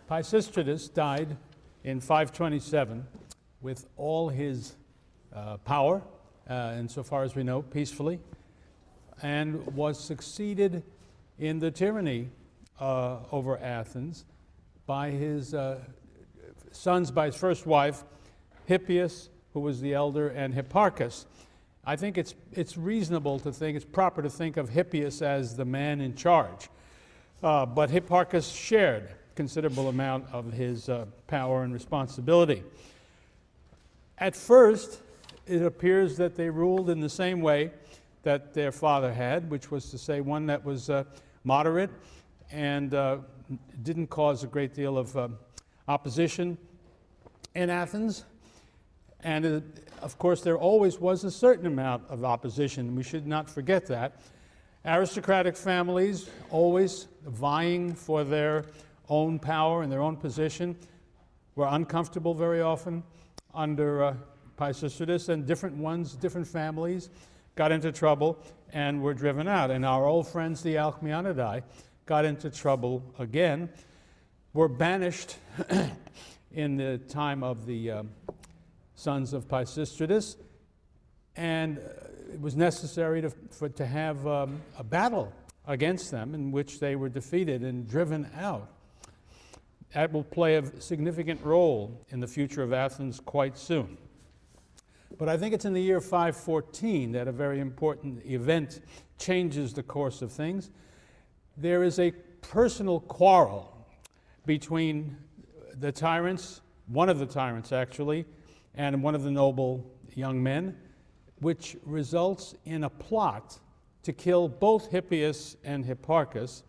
Pisistratus died in 527 with all his power, insofar as we know, peacefully, and was succeeded in the tyranny over Athens by his sons, by his first wife, Hippias, who was the elder, and Hipparchus. I think it's reasonable to think, it's proper to think of Hippias as the man in charge. But Hipparchus shared a considerable amount of his power and responsibility. At first, it appears that they ruled in the same way that their father had, which was to say one that was moderate and didn't cause a great deal of opposition in Athens. And of course, there always was a certain amount of opposition. We should not forget that. Aristocratic families always vying for their own power and their own position were uncomfortable very often under Pisistratus, and different ones, different families got into trouble and were driven out. And our old friends, the Alcmeonidae, got into trouble again, were banished in the time of the sons of Pisistratus, and it was necessary to have a battle against them in which they were defeated and driven out. That will play a significant role in the future of Athens quite soon. But I think it's in the year 514 that a very important event changes the course of things. There is a personal quarrel between the tyrants, one of the tyrants actually, and one of the noble young men, which results in a plot to kill both Hippias and Hipparchus,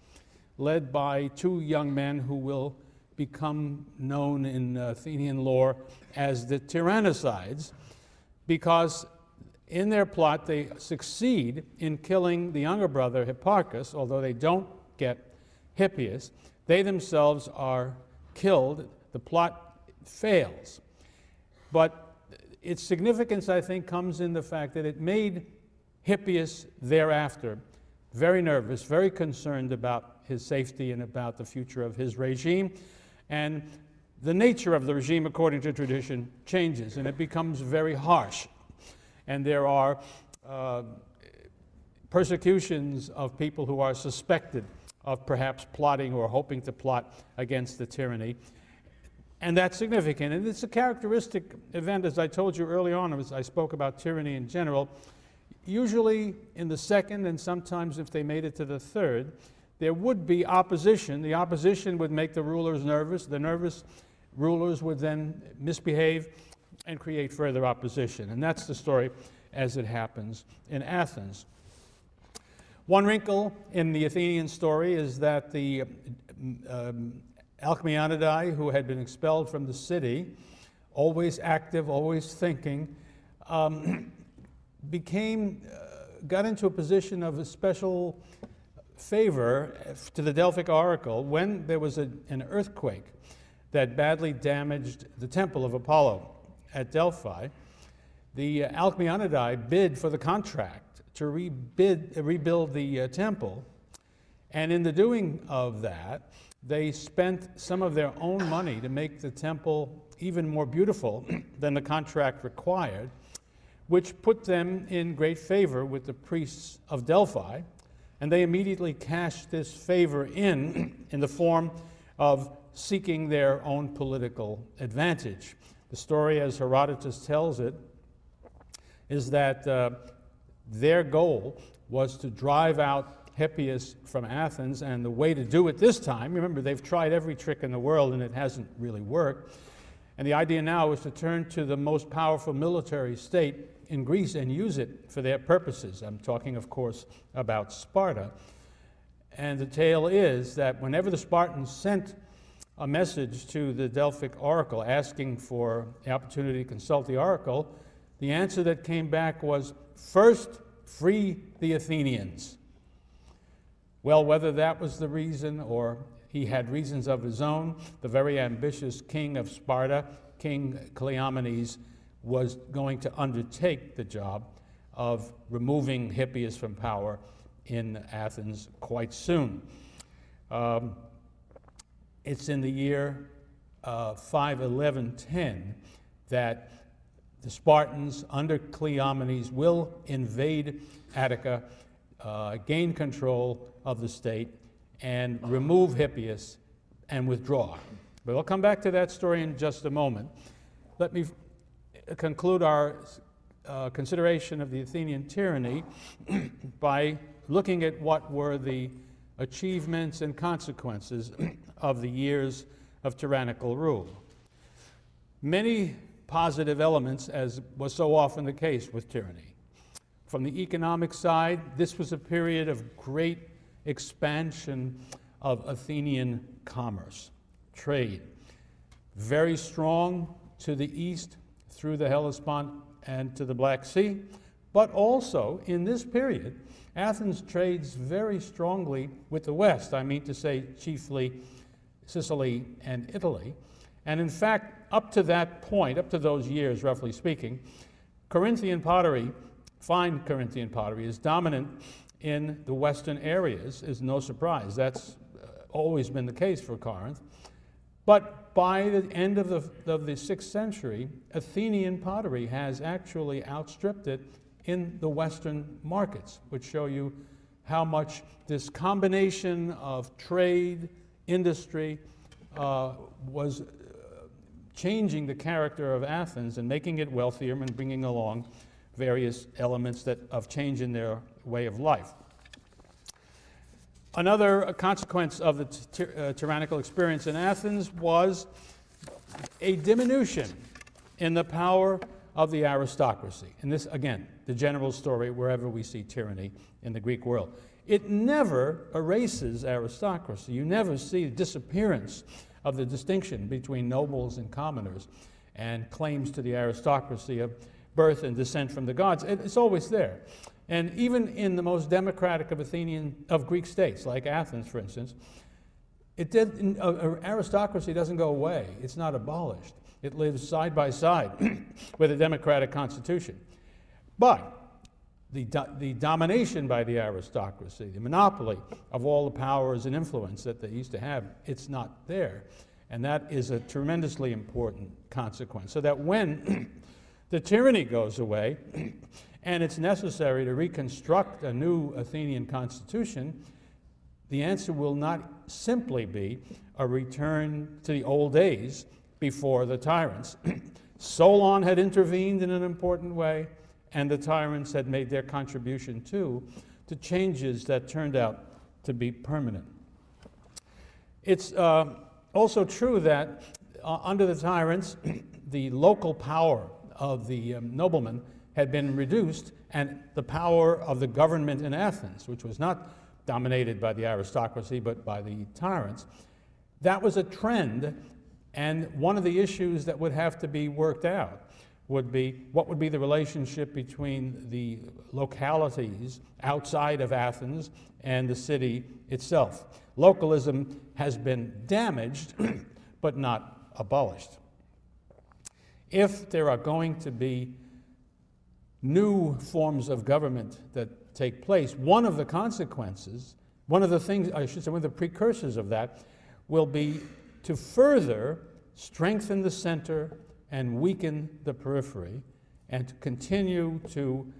led by two young men who will become known in Athenian lore as the tyrannicides, because in their plot they succeed in killing the younger brother Hipparchus, although they don't get Hippias. They themselves are killed. The plot fails. But its significance, I think, comes in the fact that it made Hippias thereafter very nervous, very concerned about his safety and about the future of his regime. And the nature of the regime, according to tradition, changes, and it becomes very harsh. And there are persecutions of people who are suspected of perhaps plotting or hoping to plot against the tyranny. And that's significant. And it's a characteristic event, as I told you early on, as I spoke about tyranny in general. Usually in the second, and sometimes if they made it to the third, there would be opposition. The opposition would make the rulers nervous. The nervous rulers would then misbehave and create further opposition. And that's the story as it happens in Athens. One wrinkle in the Athenian story is that the Alcmeonidae, who had been expelled from the city, always active, always thinking, got into a position of a special favor to the Delphic oracle when there was an earthquake that badly damaged the temple of Apollo at Delphi. The Alcmeonidae bid for the contract to rebuild the temple, and in the doing of that, they spent some of their own money to make the temple even more beautiful than the contract required, which put them in great favor with the priests of Delphi, and they immediately cashed this favor in the form of seeking their own political advantage. The story, as Herodotus tells it, is that their goal was to drive out Hippias from Athens, and the way to do it this time, remember, they've tried every trick in the world and it hasn't really worked, and the idea now is to turn to the most powerful military state in Greece and use it for their purposes. I'm talking, of course, about Sparta. And the tale is that whenever the Spartans sent a message to the Delphic oracle asking for the opportunity to consult the oracle, the answer that came back was, first, free the Athenians. Well, whether that was the reason or he had reasons of his own, the very ambitious king of Sparta, King Cleomenes, was going to undertake the job of removing Hippias from power in Athens quite soon. it's in the year 511-10 that the Spartans under Cleomenes will invade Attica, gain control of the state, and remove Hippias and withdraw. But we'll come back to that story in just a moment. Let me conclude our consideration of the Athenian tyranny by looking at what were the achievements and consequences of the years of tyrannical rule. Many positive elements, as was so often the case with tyranny. From the economic side, this was a period of great expansion of Athenian commerce, trade. Very strong to the east through the Hellespont and to the Black Sea, but also in this period, Athens trades very strongly with the West. I mean to say chiefly Sicily and Italy. And in fact, up to that point, up to those years, roughly speaking, Corinthian pottery, fine Corinthian pottery, is dominant in the western areas, is no surprise. That's always been the case for Corinth. But by the end of the 6th century, Athenian pottery has actually outstripped it in the Western markets, which show you how much this combination of trade, industry, was changing the character of Athens and making it wealthier and bringing along various elements of change in their way of life. Another consequence of the tyrannical experience in Athens was a diminution in the power of the aristocracy. And this, again, the general story wherever we see tyranny in the Greek world. It never erases aristocracy. You never see the disappearance of the distinction between nobles and commoners and claims to the aristocracy of birth and descent from the gods. It's always there. And even in the most democratic of Greek states, like Athens, for instance, aristocracy doesn't go away. It's not abolished. It lives side by side with a democratic constitution. But the domination by the aristocracy, the monopoly of all the powers and influence that they used to have, it's not there. And that is a tremendously important consequence. So that when the tyranny goes away, and it's necessary to reconstruct a new Athenian constitution, the answer will not simply be a return to the old days before the tyrants. Solon had intervened in an important way, and the tyrants had made their contribution too to changes that turned out to be permanent. It's also true that under the tyrants, the local power of the noblemen had been reduced, and the power of the government in Athens, which was not dominated by the aristocracy but by the tyrants, that was a trend. And one of the issues that would have to be worked out would be what would be the relationship between the localities outside of Athens and the city itself. Localism has been damaged but not abolished. If there are going to be new forms of government that take place, one of the consequences, one of the things, I should say, one of the precursors of that will be to further strengthen the center and weaken the periphery, and to continue to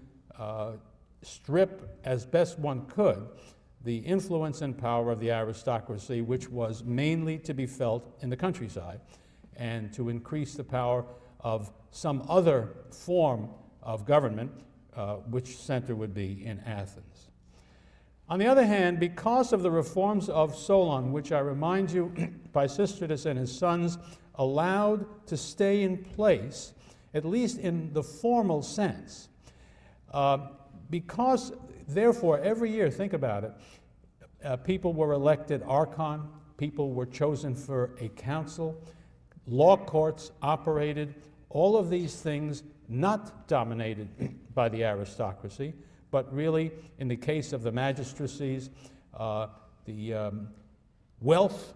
strip as best one could the influence and power of the aristocracy, which was mainly to be felt in the countryside, and to increase the power of some other form of government, which center would be in Athens. On the other hand, because of the reforms of Solon, which I remind you, Pisistratus and his sons allowed to stay in place, at least in the formal sense, because, therefore, every year, think about it, people were elected archon, people were chosen for a council, law courts operated, all of these things not dominated by the aristocracy, but really, in the case of the magistracies, the wealth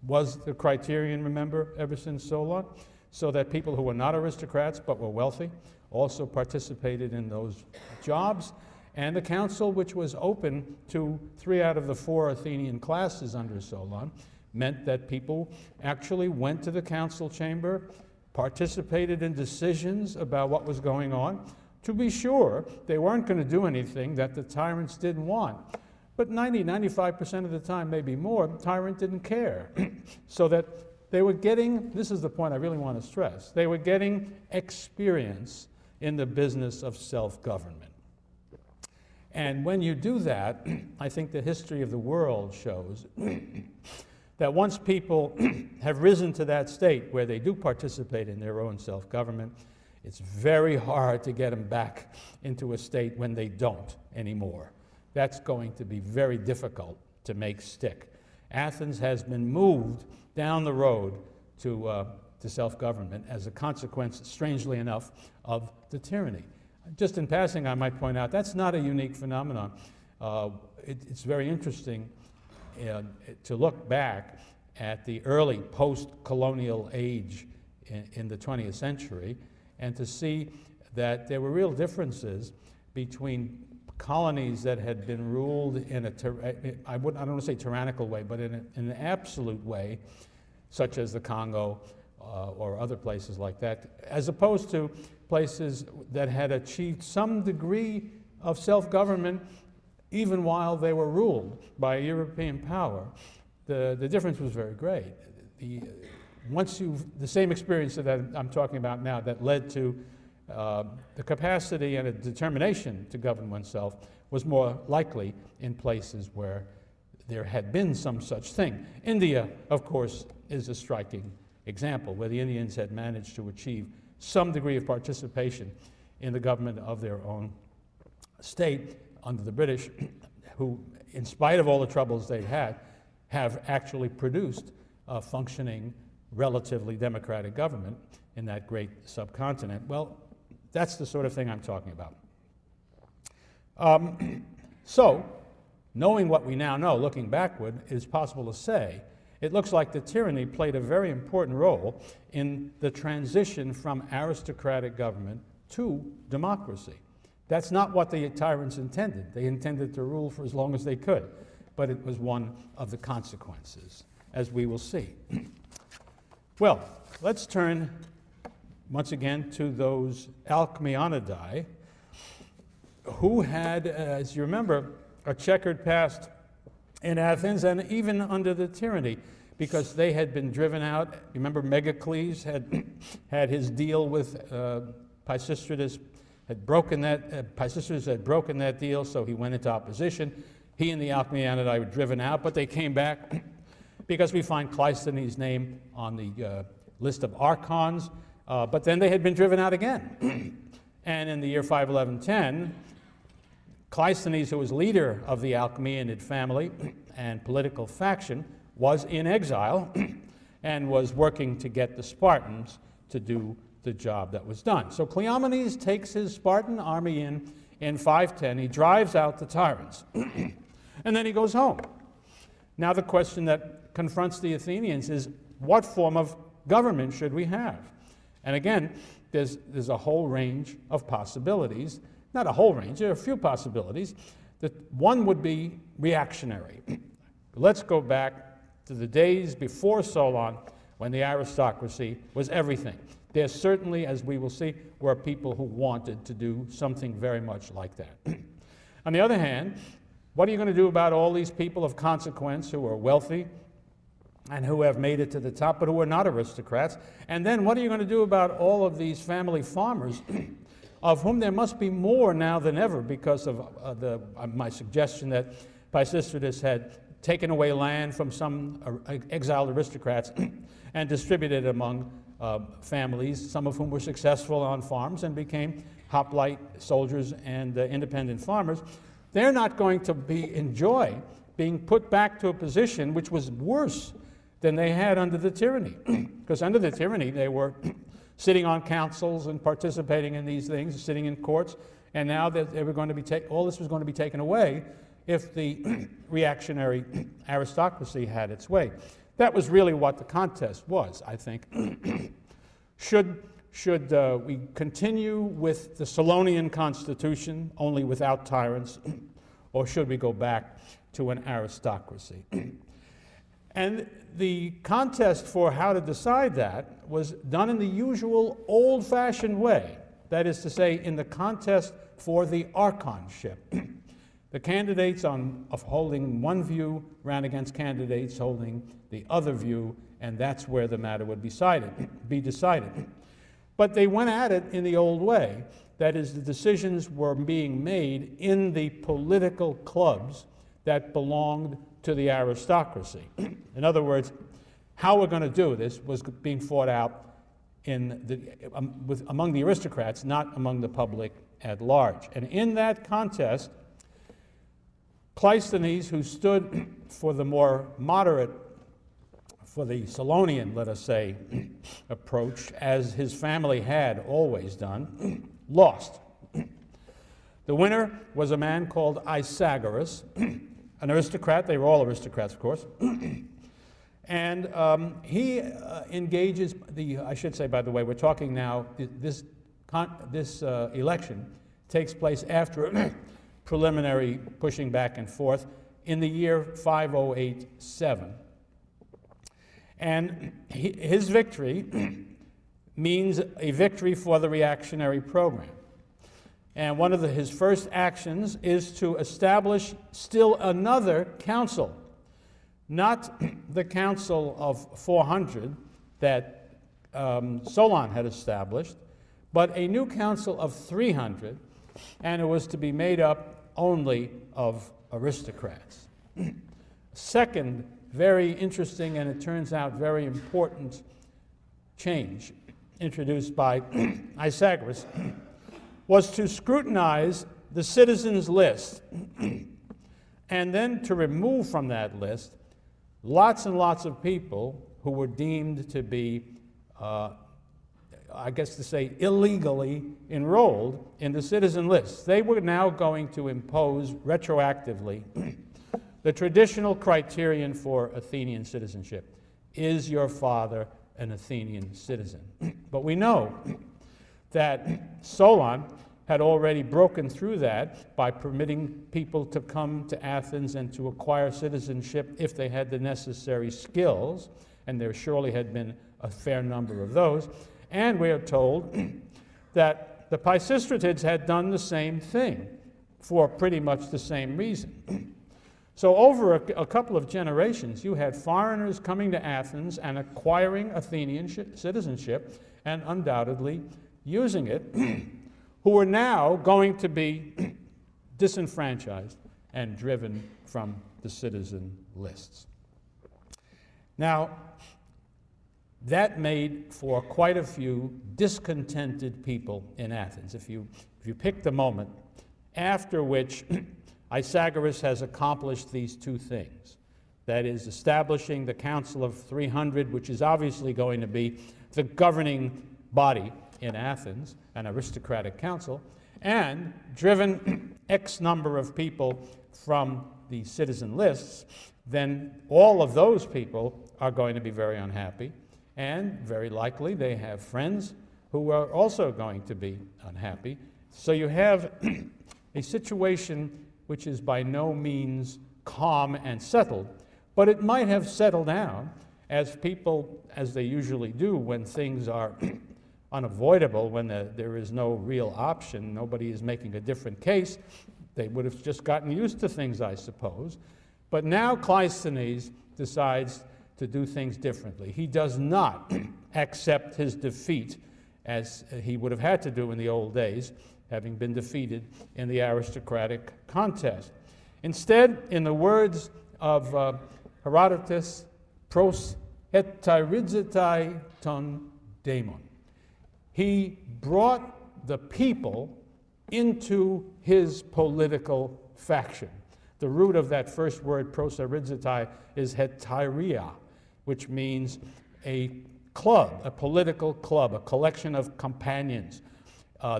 was the criterion, remember, ever since Solon, so that people who were not aristocrats but were wealthy also participated in those jobs. And the council, which was open to 3 out of the 4 Athenian classes under Solon, meant that people actually went to the council chamber, participated in decisions about what was going on. To be sure, they weren't going to do anything that the tyrants didn't want. But 95% of the time, maybe more, the tyrant didn't care. So that they were getting, this is the point I really want to stress, they were getting experience in the business of self-government. And when you do that, I think the history of the world shows that once people have risen to that state where they do participate in their own self-government, it's very hard to get them back into a state when they don't anymore. That's going to be very difficult to make stick. Athens has been moved down the road to self-government as a consequence, strangely enough, of the tyranny. Just in passing, I might point out, that's not a unique phenomenon. It's very interesting to look back at the early post-colonial age in the 20th century and to see that there were real differences between colonies that had been ruled in I don't want to say tyrannical way, but in an absolute way, such as the Congo or other places like that, as opposed to places that had achieved some degree of self-government even while they were ruled by a European power. The difference was very great. The same experience that I'm talking about now that led to the capacity and a determination to govern oneself was more likely in places where there had been some such thing. India, of course, is a striking example, where the Indians had managed to achieve some degree of participation in the government of their own state under the British, who, in spite of all the troubles they'd had, have actually produced a functioning, relatively democratic government in that great subcontinent. Well, that's the sort of thing I'm talking about. So, knowing what we now know, looking backward, it is possible to say it looks like the tyranny played a very important role in the transition from aristocratic government to democracy. That's not what the tyrants intended. They intended to rule for as long as they could, but it was one of the consequences, as we will see. Well, let's turn once again to those Alcmeonidae who had, as you remember, a checkered past in Athens and even under the tyranny, because they had been driven out. You remember Megacles had his deal with Pisistratus, Pisistratus had broken that deal, so he went into opposition. He and the Alcmeonidae were driven out, but they came back because we find Klistenov name on the list of archons, but then they had been driven out again. And in the year 511-10, Klistenov, who was leader of the Alcmeonid family and political faction, was in exile and was working to get the Spartans to do the job that was done. So Cleomenes takes his Spartan army in 510. He drives out the tyrants, and then he goes home. Now the question that confronts the Athenians is, what form of government should we have? And again, there's a whole range of possibilities. Not a whole range, there are a few possibilities. One would be reactionary. Let's go back to the days before Solon, when the aristocracy was everything. There certainly, as we will see, were people who wanted to do something very much like that. On the other hand, what are you going to do about all these people of consequence who are wealthy and who have made it to the top, but who are not aristocrats? And then what are you going to do about all of these family farmers, of whom there must be more now than ever because of my suggestion that Pisistratus had taken away land from some exiled aristocrats and distributed it among families, some of whom were successful on farms and became hoplite soldiers and independent farmers. They're not going to enjoy being put back to a position which was worse than they had under the tyranny. Because under the tyranny, they were sitting on councils and participating in these things, sitting in courts, and now that they were going to be all this was going to be taken away if the reactionary aristocracy had its way. That was really what the contest was, I think. Should we continue with the Solonian constitution, only without tyrants, or should we go back to an aristocracy? And the contest for how to decide that was done in the usual old-fashioned way. That is to say, in the contest for the archonship. The candidates of holding one view ran against candidates holding the other view, and that's where the matter would be decided. But they went at it in the old way. That is, the decisions were being made in the political clubs that belonged to the aristocracy. In other words, how we're going to do this was being fought out among the aristocrats, not among the public at large. And in that contest, Klistenov, who stood for the more moderate, for the Solonian, let us say, approach, as his family had always done, lost. The winner was a man called Isagoras, an aristocrat. They were all aristocrats, of course. And he engages I should say, by the way, we're talking now, this election takes place after preliminary pushing back and forth in the year 5087. And his victory means a victory for the reactionary program. And one of his first actions is to establish still another council, not the council of 400 that Solon had established, but a new council of 300, and it was to be made up only of aristocrats. Second, very interesting, and it turns out very important change introduced by Isagoras was to scrutinize the citizens' list and then to remove from that list lots and lots of people who were deemed to be, I guess to say, illegally enrolled in the citizen list. They were now going to impose retroactively the traditional criterion for Athenian citizenship. Is your father an Athenian citizen? But we know that Solon had already broken through that by permitting people to come to Athens and to acquire citizenship if they had the necessary skills, and there surely had been a fair number of those. And we are told that the Pisistratids had done the same thing for pretty much the same reason. So over a couple of generations, you had foreigners coming to Athens and acquiring Athenian citizenship and undoubtedly using it, who were now going to be disenfranchised and driven from the citizen lists. Now, that made for quite a few discontented people in Athens. If you pick the moment after which Isagoras has accomplished these two things, that is, establishing the Council of 300, which is obviously going to be the governing body in Athens, an aristocratic council, and driven X number of people from the citizen lists, then all of those people are going to be very unhappy, and very likely they have friends who are also going to be unhappy. So you have a situation which is by no means calm and settled, but it might have settled down as people, as they usually do when things are unavoidable, when there is no real option, nobody is making a different case. They would have just gotten used to things, I suppose. But now Klistenov decides to do things differently. He does not accept his defeat as he would have had to do in the old days, having been defeated in the aristocratic contest. Instead, in the words of Herodotus, pros hetairizaitai ton daemon. He brought the people into his political faction. The root of that first word, prosarizitai, is hetairia, which means a club, a political club, a collection of companions.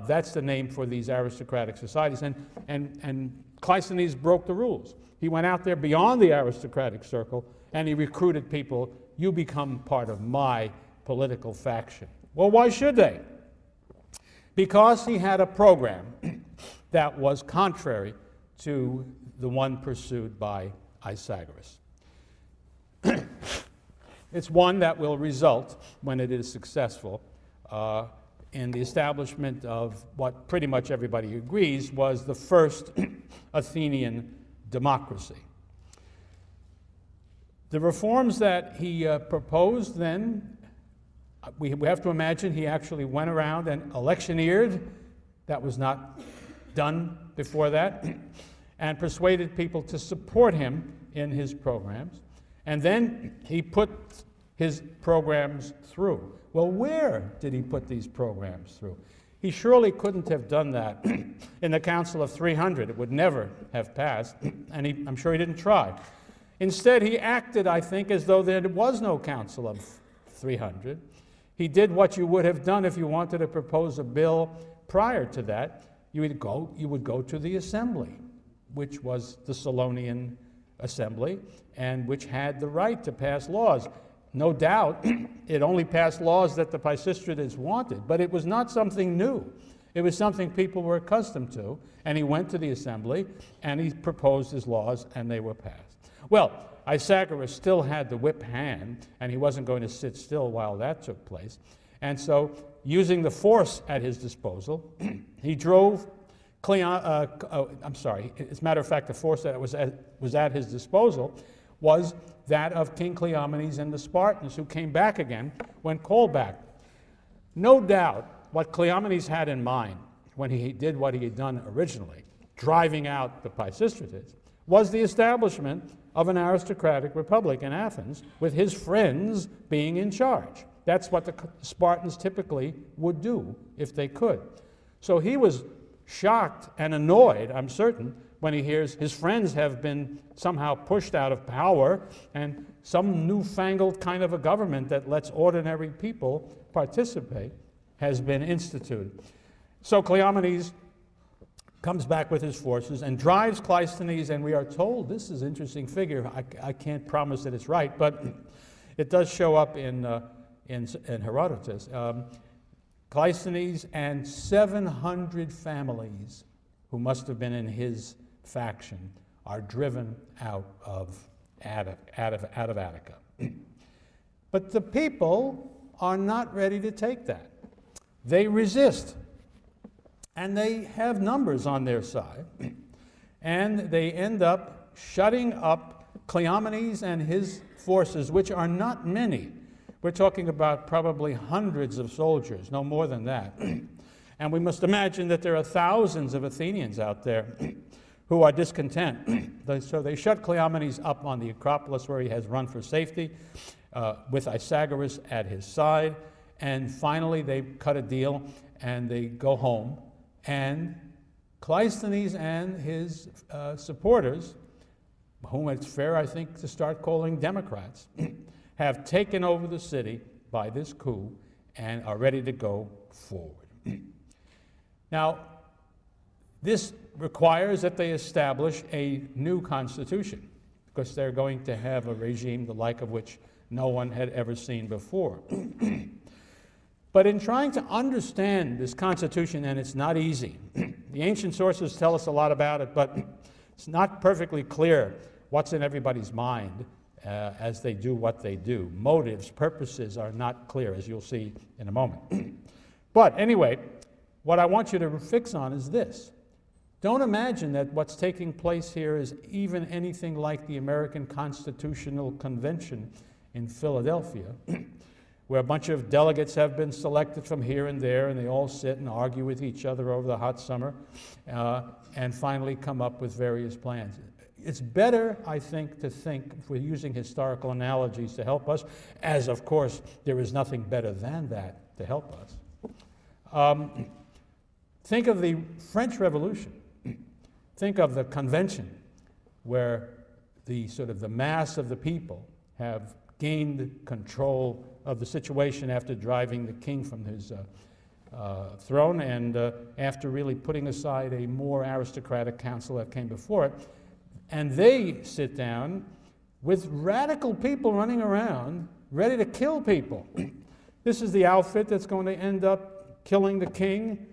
That's the name for these aristocratic societies. And Klistenov broke the rules. He went out there beyond the aristocratic circle and he recruited people. You become part of my political faction. Well, why should they? Because he had a program that was contrary to the one pursued by Isagoras. It's one that will result, when it is successful, in the establishment of what pretty much everybody agrees was the first Athenian democracy. The reforms that he proposed then, we have to imagine he actually went around and electioneered. That was not done before that, and persuaded people to support him in his programs. And then he put his programs through. Well, where did he put these programs through? He surely couldn't have done that in the Council of 300. It would never have passed, and I'm sure he didn't try. Instead, he acted, I think, as though there was no Council of 300. He did what you would have done if you wanted to propose a bill prior to that. You would go to the assembly, which was the Solonian assembly, and which had the right to pass laws. No doubt, it only passed laws that the Pisistrates wanted, but it was not something new. It was something people were accustomed to, and he went to the assembly, and he proposed his laws, and they were passed. Well, Isagoras still had the whip hand, and he wasn't going to sit still while that took place. And so, using the force at his disposal, he drove as a matter of fact, the force that was at his disposal was that of King Cleomenes and the Spartans, who came back again when called back. No doubt what Cleomenes had in mind when he did what he had done originally, driving out the Pisistrates, was the establishment of an aristocratic republic in Athens, with his friends being in charge. That's what the Spartans typically would do if they could. So he was shocked and annoyed, I'm certain, when he hears his friends have been somehow pushed out of power and some newfangled kind of a government that lets ordinary people participate has been instituted. So Cleomenes comes back with his forces and drives Klistenov, and we are told, this is an interesting figure, I can't promise that it's right, but it does show up in Herodotus. Klistenov and 700 families who must have been in his faction are driven out of Attica. But the people are not ready to take that. They resist, and they have numbers on their side, and they end up shutting up Cleomenes and his forces, which are not many. We're talking about probably hundreds of soldiers, no more than that. And we must imagine that there are thousands of Athenians out there who are discontent. So they shut Cleomenes up on the Acropolis, where he has run for safety, with Isagoras at his side. And finally, they cut a deal, and they go home. And Klistenov and his supporters, whom it's fair, I think, to start calling Democrats, have taken over the city by this coup and are ready to go forward. Now, this requires that they establish a new constitution, because they're going to have a regime the like of which no one had ever seen before. But in trying to understand this constitution, and it's not easy, the ancient sources tell us a lot about it, but it's not perfectly clear what's in everybody's mind as they do what they do. Motives, purposes are not clear, as you'll see in a moment. But anyway, what I want you to fix on is this. Don't imagine that what's taking place here is even anything like the American Constitutional Convention in Philadelphia, where a bunch of delegates have been selected from here and there, and they all sit and argue with each other over the hot summer, and finally come up with various plans. It's better, I think, to think, if we're using historical analogies to help us, as of course there is nothing better than that to help us. Think of the French Revolution. Think of the convention, where the mass of the people have gained control of the situation after driving the king from his throne, and after really putting aside a more aristocratic council that came before it. And they sit down with radical people running around, ready to kill people. This is the outfit that's going to end up killing the king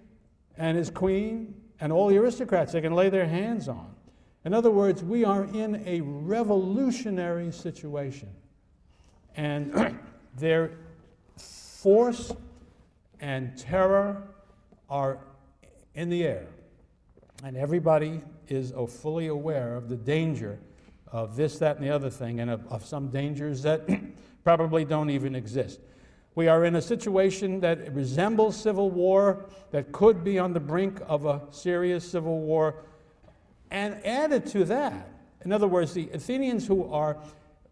and his queen and all the aristocrats they can lay their hands on. In other words, we are in a revolutionary situation. And their force and terror are in the air. And everybody is fully aware of the danger of this, that, and the other thing, and of some dangers that probably don't even exist. We are in a situation that resembles civil war, that could be on the brink of a serious civil war. And added to that, in other words, the Athenians who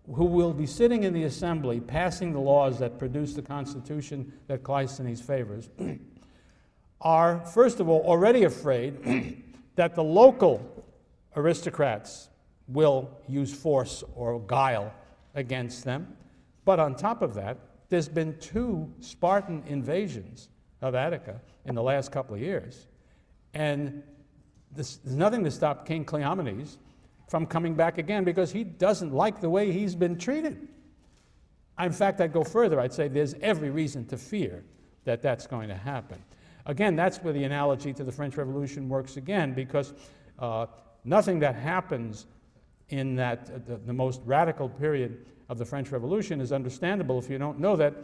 will be sitting in the assembly passing the laws that produce the constitution that Klistenov favors are, first of all, already afraid that the local aristocrats will use force or guile against them. But on top of that, there's been 2 Spartan invasions of Attica in the last couple of years. And there's nothing to stop King Cleomenes from coming back again, because he doesn't like the way he's been treated. In fact, I'd go further. I'd say there's every reason to fear that that's going to happen. Again, that's where the analogy to the French Revolution works again, because nothing that happens in the most radical period of the French Revolution is understandable if you don't know that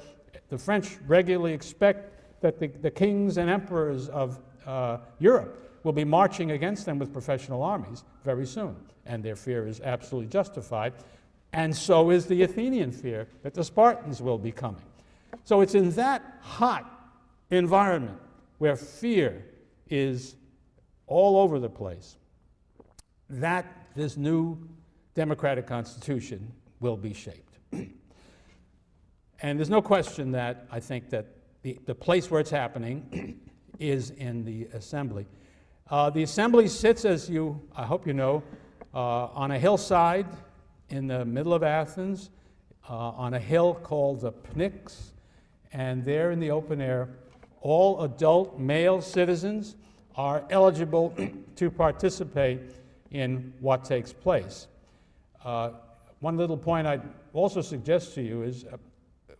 the French regularly expect that the kings and emperors of Europe will be marching against them with professional armies very soon. And their fear is absolutely justified. And so is the Athenian fear that the Spartans will be coming. So it's in that hot environment where fear is all over the place that this new democratic constitution will be shaped. And there's no question that I think that the place where it's happening is in the assembly. The assembly sits, as I hope you know, on a hillside in the middle of Athens, on a hill called the Pnyx, and there in the open air, all adult male citizens are eligible to participate in what takes place. One little point I'd also suggest to you is,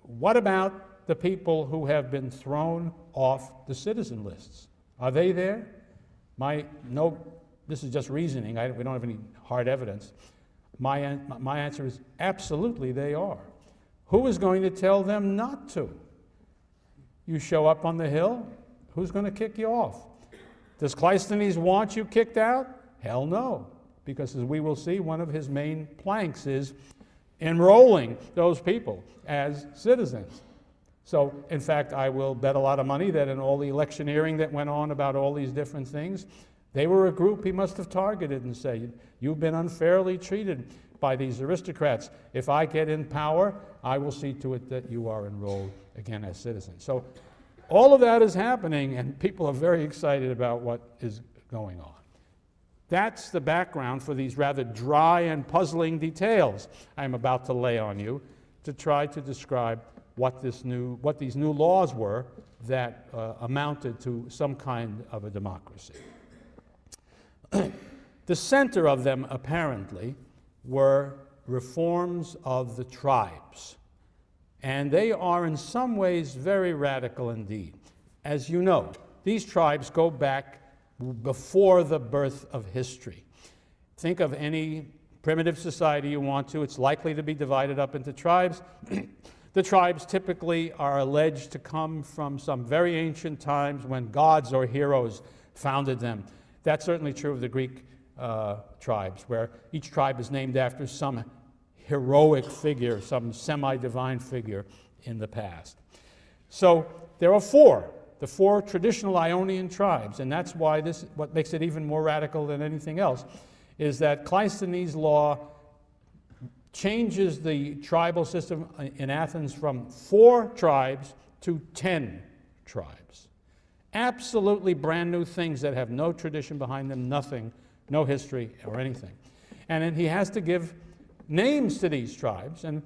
what about the people who have been thrown off the citizen lists? Are they there? This is just reasoning. We don't have any hard evidence. My answer is absolutely they are. Who is going to tell them not to? You show up on the hill, who's going to kick you off? Does Klistenov want you kicked out? Hell no, because as we will see, one of his main planks is enrolling those people as citizens. So, in fact, I will bet a lot of money that in all the electioneering that went on about all these different things, they were a group he must have targeted and said, you've been unfairly treated by these aristocrats. If I get in power, I will see to it that you are enrolled again as citizens. So all of that is happening, and people are very excited about what is going on. That's the background for these rather dry and puzzling details I'm about to lay on you to try to describe what these new laws were that amounted to some kind of a democracy. The center of them, apparently, were reforms of the tribes. And they are in some ways very radical indeed. As you know, these tribes go back before the birth of history. Think of any primitive society you want to. It's likely to be divided up into tribes. The tribes typically are alleged to come from some very ancient times when gods or heroes founded them. That's certainly true of the Greek tribes, where each tribe is named after some heroic figure, some semi-divine figure in the past. So there are the four traditional Ionian tribes, and that's why what makes it even more radical than anything else, is that Klistenov's law changes the tribal system in Athens from 4 tribes to 10 tribes. Absolutely brand new things that have no tradition behind them, nothing, no history or anything. And then he has to give names to these tribes, and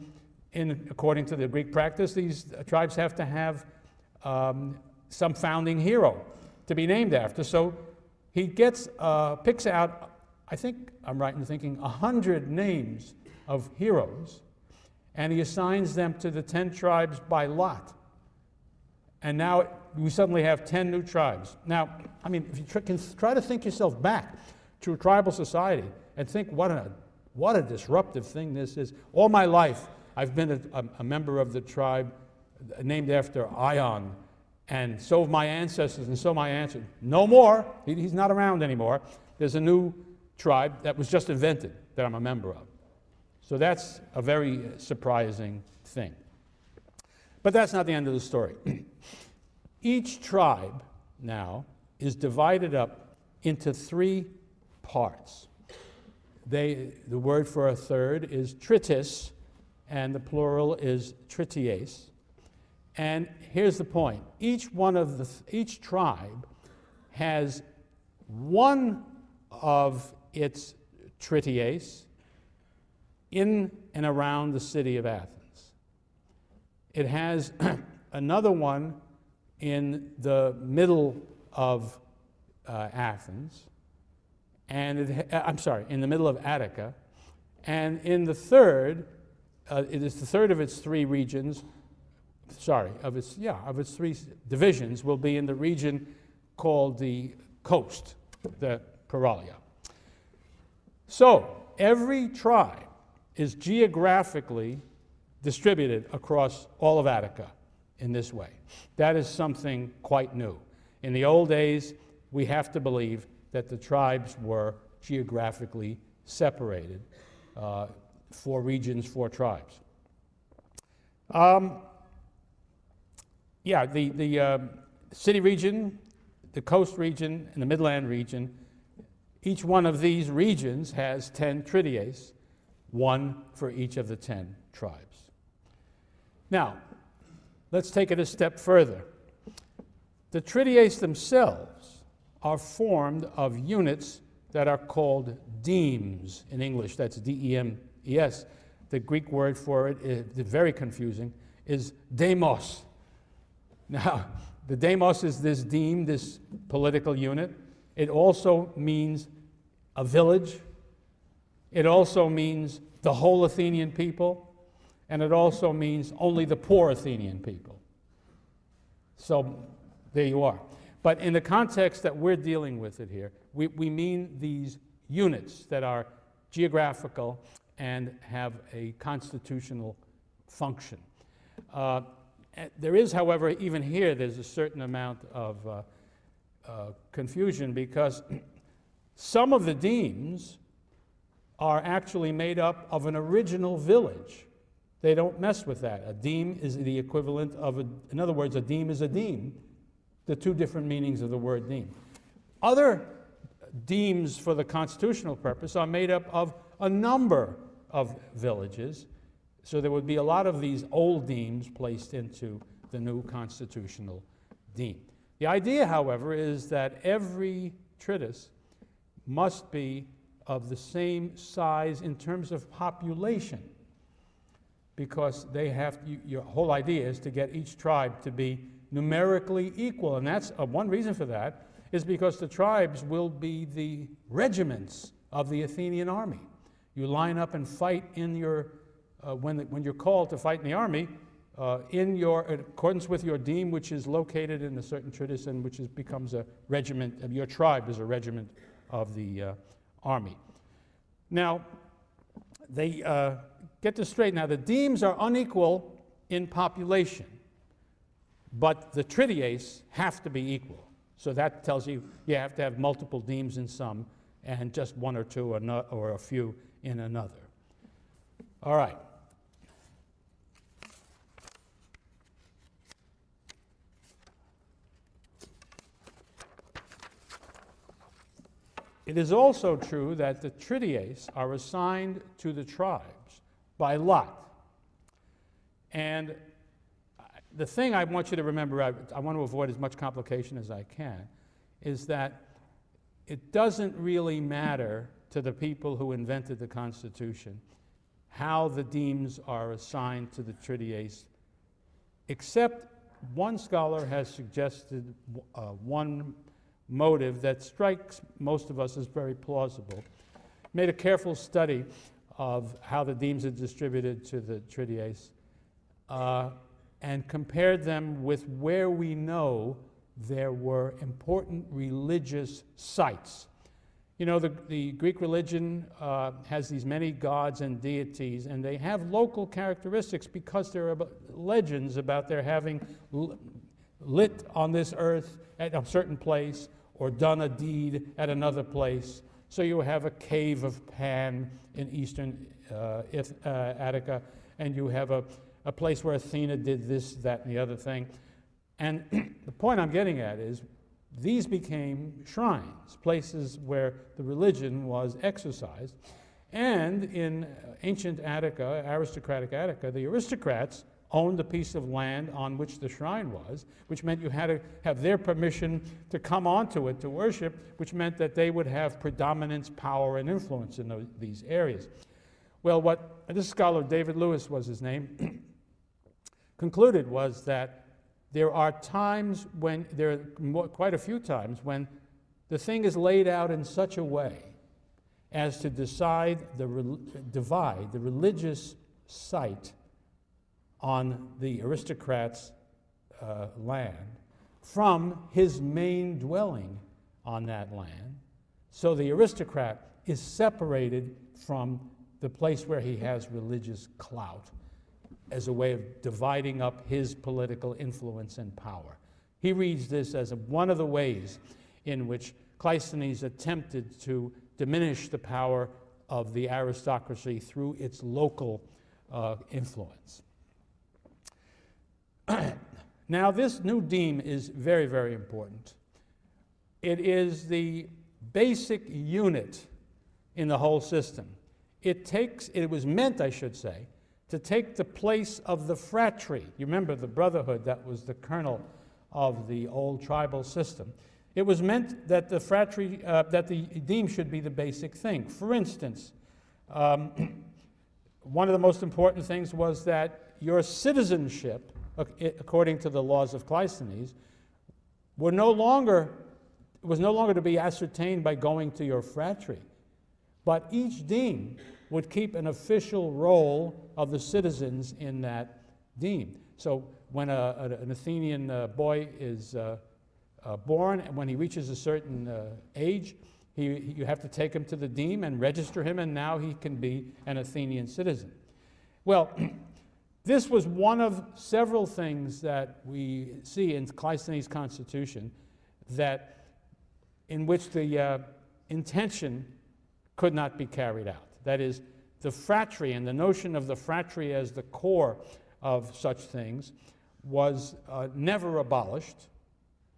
according to the Greek practice, these tribes have to have some founding hero to be named after. So he picks out, I think I'm right in thinking, 100 names of heroes, and he assigns them to the 10 tribes by lot. And now we suddenly have 10 new tribes. Now, I mean, if you can try to think yourself back to a tribal society and think what a disruptive thing this is. All my life, I've been a member of the tribe named after Ion, and so have my ancestors, and so my ancestors. No more. He's not around anymore. There's a new tribe that was just invented that I'm a member of. So that's a very surprising thing. But that's not the end of the story. Each tribe now is divided up into 3 parts. The word for a third is tritis, and the plural is trities. And here's the point. Each tribe has one of its trities in and around the city of Athens. It has another one in the middle of Athens, and in the middle of Attica, and in the third, it is the third of its 3 regions. Of its 3 divisions will be in the region called the coast, the Paralia. So every tribe is geographically distributed across all of Attica in this way. That is something quite new. In the old days, we have to believe that the tribes were geographically separated, 4 regions, 4 tribes. The city region, the coast region, and the midland region, each one of these regions has 10 trities, 1 for each of the 10 tribes. Now, let's take it a step further. The trities themselves are formed of units that are called demes in English. That's D-E-M-E-S. The Greek word for it is very confusing, is demos. Now, the demos is this deme, this political unit. It also means a village. It also means the whole Athenian people. And it also means only the poor Athenian people. So there you are. But in the context that we're dealing with it here, we mean these units that are geographical and have a constitutional function. There is, however, even here, there's a certain amount of confusion because some of the demes are actually made up of an original village. They don't mess with that. A deme is the equivalent of, in other words, a deme is a deme, the 2 different meanings of the word deme. Other demes for the constitutional purpose are made up of a number of villages. So there would be a lot of these old demes placed into the new constitutional deme. The idea, however, is that every treatise must be of the same size in terms of population, because they have, your whole idea is to get each tribe to be numerically equal, and that's one reason for that is because the tribes will be the regiments of the Athenian army. You line up and fight in your when you're called to fight in the army, in accordance with your deme, which is located in a certain treatise and which becomes a regiment, your tribe is a regiment of the army. Now, they get this straight. Now, the demes are unequal in population, but the trities have to be equal. So that tells you you have to have multiple demes in some and just 1 or 2 or a few in another. All right. It is also true that the trities are assigned to the tribes by lot. And the thing I want you to remember, I want to avoid as much complication as I can, is that it doesn't really matter to the people who invented the Constitution how the demes are assigned to the trities, except one scholar has suggested one motive that strikes most of us as very plausible. Made a careful study of how the demes are distributed to the trities and compared them with where we know there were important religious sites. You know, the Greek religion has these many gods and deities, and they have local characteristics because there are legends about their having lit on this earth at a certain place or done a deed at another place. So you have a cave of Pan in eastern Attica, and you have a place where Athena did this, that, and the other thing. And the point I'm getting at is these became shrines, places where the religion was exercised. And in ancient Attica, aristocratic Attica, the aristocrats owned a piece of land on which the shrine was, which meant you had to have their permission to come onto it to worship, which meant that they would have predominance, power, and influence in these areas. Well, what this scholar, David Lewis was his name, concluded was that there are times when, quite a few times, when the thing is laid out in such a way as to divide the religious site on the aristocrat's land from his main dwelling on that land. So the aristocrat is separated from the place where he has religious clout as a way of dividing up his political influence and power. He reads this as one of the ways in which Klistenov attempted to diminish the power of the aristocracy through its local influence. Now, this new deme is very, very important. It is the basic unit in the whole system. It was meant, I should say, to take the place of the phratry. You remember the brotherhood that was the kernel of the old tribal system. It was meant that the phratry, that the deme should be the basic thing. For instance, one of the most important things was that your citizenship, according to the laws of Klistenov, was no longer to be ascertained by going to your phratry, but each deme would keep an official roll of the citizens in that deme. So when an Athenian boy is born, and when he reaches a certain age, you have to take him to the deme and register him, and now he can be an Athenian citizen. Well, this was one of several things that we see in Klistenov's constitution in which the intention could not be carried out. That is, the phratry and the notion of the phratry as the core of such things was never abolished.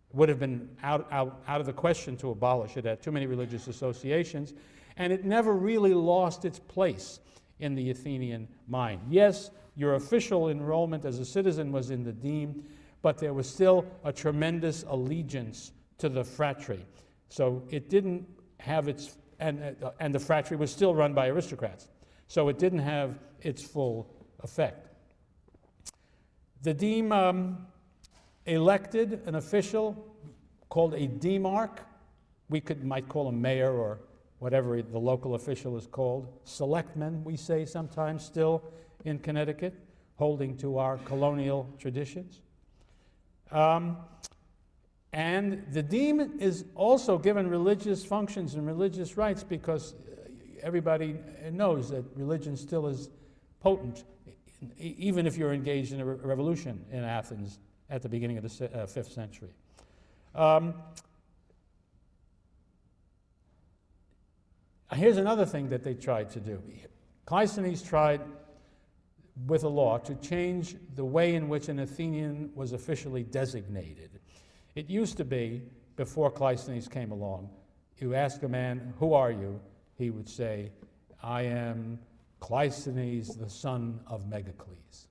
It would have been out of the question to abolish it. It had too many religious associations, and it never really lost its place in the Athenian mind. Yes, your official enrollment as a citizen was in the deme, but there was still a tremendous allegiance to the phratry. So it didn't have its, and the phratry was still run by aristocrats. So it didn't have its full effect. The deme elected an official called a demarch. We might call him mayor or whatever the local official is called. Selectmen, we say sometimes still in Connecticut, holding to our colonial traditions. And the deme is also given religious functions and religious rights because everybody knows that religion still is potent, even if you're engaged in a revolution in Athens at the beginning of the 5th century. Here's another thing that they tried to do. Klistenov tried with a law to change the way in which an Athenian was officially designated. It used to be, before Klistenov came along, you ask a man, "Who are you?" He would say, "I am Klistenov, the son of Megacles."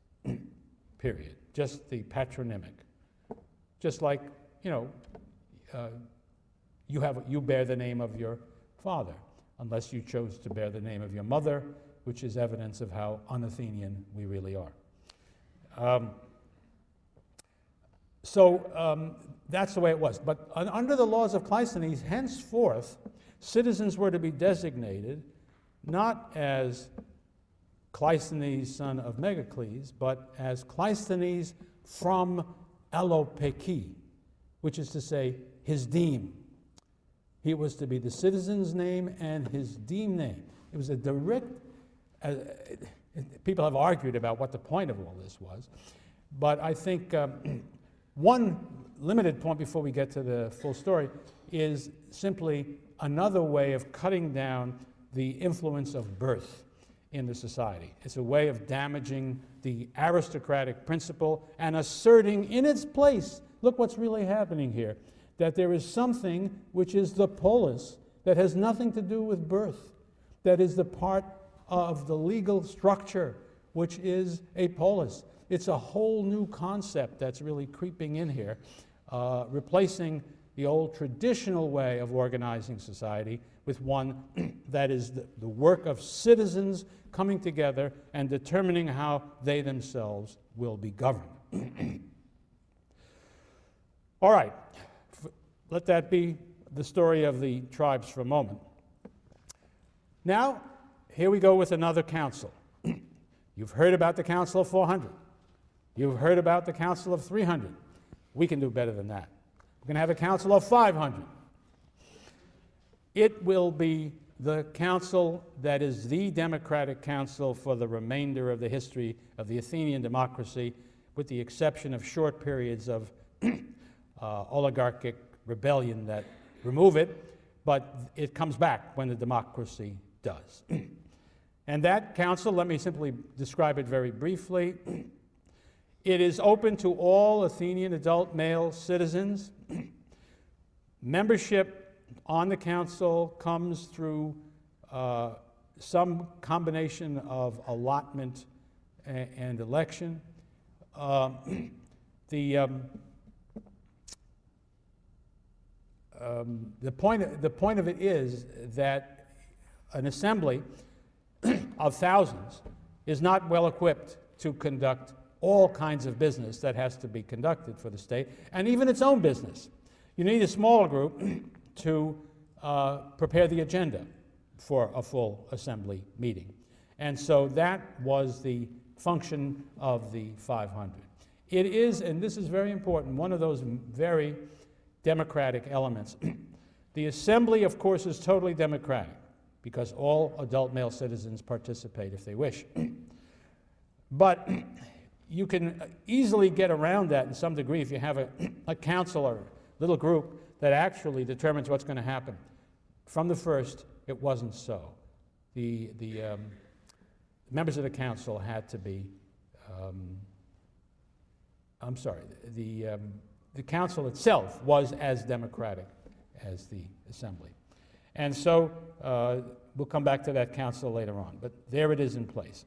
Period. Just the patronymic. Just like, you bear the name of your father, unless you chose to bear the name of your mother, which is evidence of how un-Athenian we really are. That's the way it was. But under the laws of Klistenov, henceforth, citizens were to be designated not as Klistenov, son of Megacles, but as Klistenov from Allopeki, which is to say, his deme. He was to be the citizen's name and his deme name. It was a direct, people have argued about what the point of all this was, but I think one limited point before we get to the full story is simply another way of cutting down the influence of birth in the society. It's a way of damaging the aristocratic principle and asserting in its place, look what's really happening here, that there is something which is the polis that has nothing to do with birth, that is the part of the legal structure which is a polis. It's a whole new concept that's really creeping in here, replacing the old traditional way of organizing society with one that is the work of citizens coming together and determining how they themselves will be governed. All right, let that be the story of the tribes for a moment. Now, here we go with another council. You've heard about the Council of 400. You've heard about the Council of 300. We can do better than that. We're going to have a Council of 500. It will be the council that is the democratic council for the remainder of the history of the Athenian democracy, with the exception of short periods of oligarchic rebellion that remove it, but it comes back when the democracy does. And that council, let me simply describe it very briefly. It is open to all Athenian adult male citizens. Membership on the council comes through some combination of allotment and election. The point of it is that an assembly of thousands is not well equipped to conduct all kinds of business that has to be conducted for the state, and even its own business. You need a smaller group to prepare the agenda for a full assembly meeting. And so that was the function of the 500. It is, and this is very important, one of those very democratic elements. The assembly, of course, is totally democratic because all adult male citizens participate if they wish. But you can easily get around that in some degree if you have a council or a little group that actually determines what's going to happen. From the first, it wasn't so. The members of the council had to be, the council itself was as democratic as the assembly. And so we'll come back to that council later on, but there it is in place.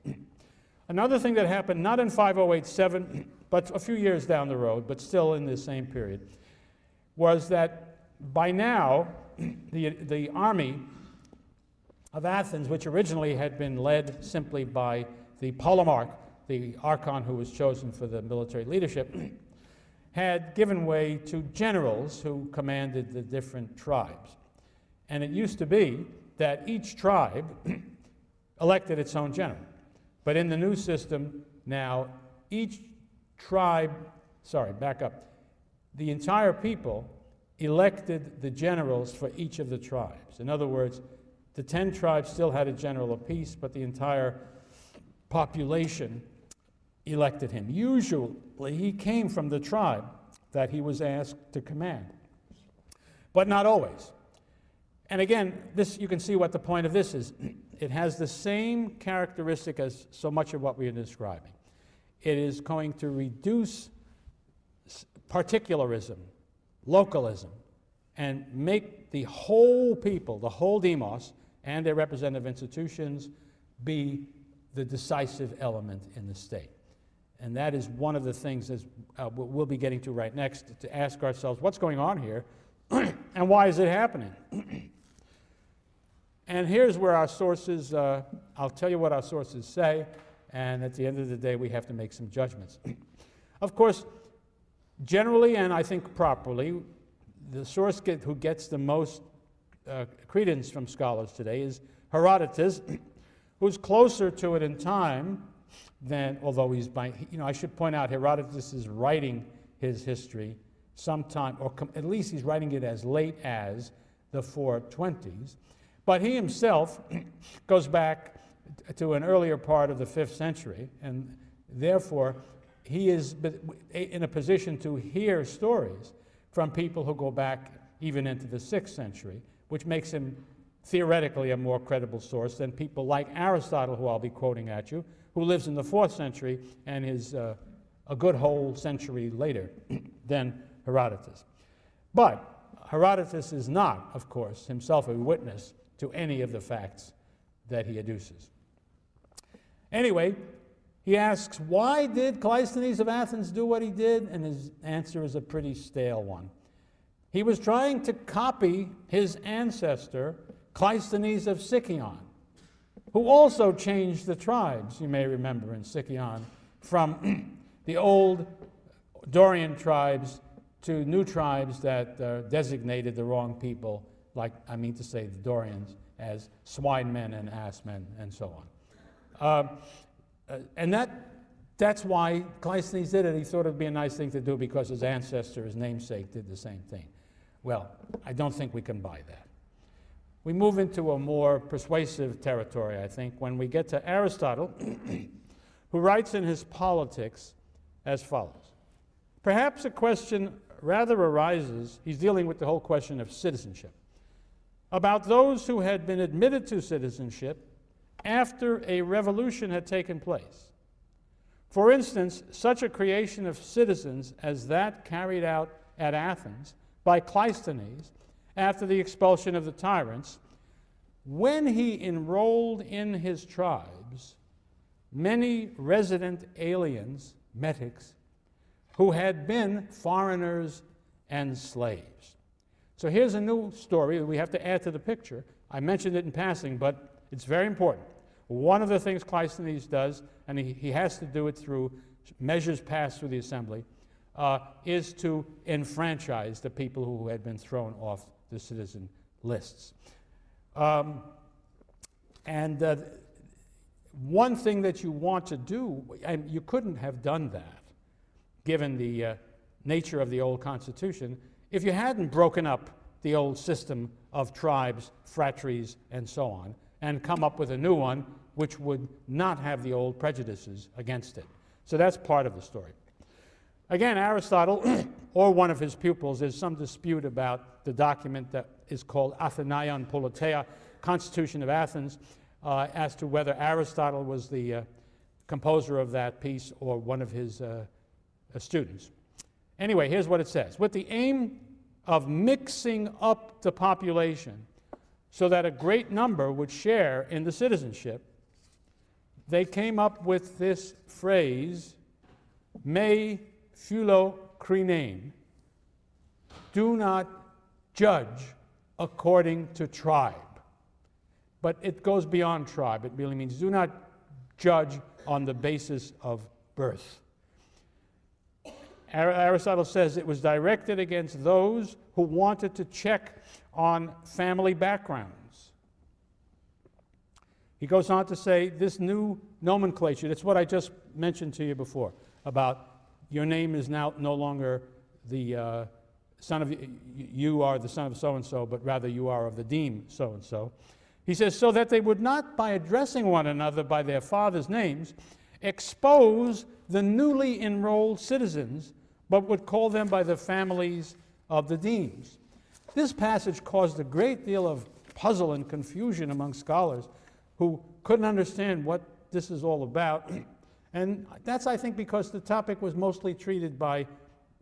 Another thing that happened, not in 5087, but a few years down the road, but still in the same period, was that by now, the army of Athens, which originally had been led simply by the polemarch, the archon who was chosen for the military leadership, had given way to generals who commanded the different tribes. And it used to be that each tribe elected its own general. But in the new system now, each tribe, the entire people elected the generals for each of the tribes. In other words, the 10 tribes still had a general apiece, but the entire population elected him. Usually, he came from the tribe that he was asked to command, but not always. And again, this, you can see what the point of this is. It has the same characteristic as so much of what we are describing. It is going to reduce particularism, localism, and make the whole people, the whole demos, and their representative institutions be the decisive element in the state. And that is one of the things as we'll be getting to right next, to ask ourselves, what's going on here, and why is it happening? And here's where our sources, I'll tell you what our sources say, and at the end of the day, we have to make some judgments. Of course, generally, and I think properly, the source who gets the most credence from scholars today is Herodotus, who's closer to it in time than, although he's by, I should point out, Herodotus is writing his history sometime, or at least he's writing it as late as the 420s. But he himself goes back to an earlier part of the 5th century, and therefore he is in a position to hear stories from people who go back even into the 6th century, which makes him theoretically a more credible source than people like Aristotle, who I'll be quoting at you, who lives in the 4th century and is a good whole century later than Herodotus. But Herodotus is not, of course, himself a witness to any of the facts that he adduces. Anyway, he asks, why did Klistenov of Athens do what he did? And his answer is a pretty stale one. He was trying to copy his ancestor, Klistenov of Sicyon, who also changed the tribes, you may remember, in Sicyon, from the old Dorian tribes to new tribes that designated the wrong people, like, I mean to say, the Dorians, as swine men and ass men, and so on. And that's why Klistenov did it. He thought it would be a nice thing to do because his ancestor, his namesake, did the same thing. Well, I don't think we can buy that. We move into a more persuasive territory, I think, when we get to Aristotle, who writes in his Politics as follows. Perhaps a question rather arises, he's dealing with the whole question of citizenship, about those who had been admitted to citizenship after a revolution had taken place. For instance, such a creation of citizens as that carried out at Athens by Klistenov after the expulsion of the tyrants, when he enrolled in his tribes many resident aliens, metics, who had been foreigners and slaves. So here's a new story that we have to add to the picture. I mentioned it in passing, but it's very important. One of the things Klistenov does, and he has to do it through measures passed through the assembly, is to enfranchise the people who had been thrown off the citizen lists. One thing that you want to do, and you couldn't have done that, given the nature of the old Constitution, if you hadn't broken up the old system of tribes, phratries, and so on, and come up with a new one which would not have the old prejudices against it. So that's part of the story. Again, Aristotle, or one of his pupils, there's some dispute about the document that is called Athenaion Politeia, Constitution of Athens, as to whether Aristotle was the composer of that piece or one of his students. Anyway, here's what it says. With the aim of mixing up the population so that a great number would share in the citizenship, they came up with this phrase, me phylokrinein, do not judge according to tribe. But it goes beyond tribe. It really means do not judge on the basis of birth. Aristotle says it was directed against those who wanted to check on family backgrounds. He goes on to say this new nomenclature, that's what I just mentioned to you before, about your name is now no longer the son of, you are the son of so-and-so, but rather you are of the deme so-and-so. He says, so that they would not, by addressing one another by their fathers' names, expose the newly enrolled citizens, but would call them by the families of the demes. This passage caused a great deal of puzzle and confusion among scholars who couldn't understand what this is all about. And that's, I think, because the topic was mostly treated by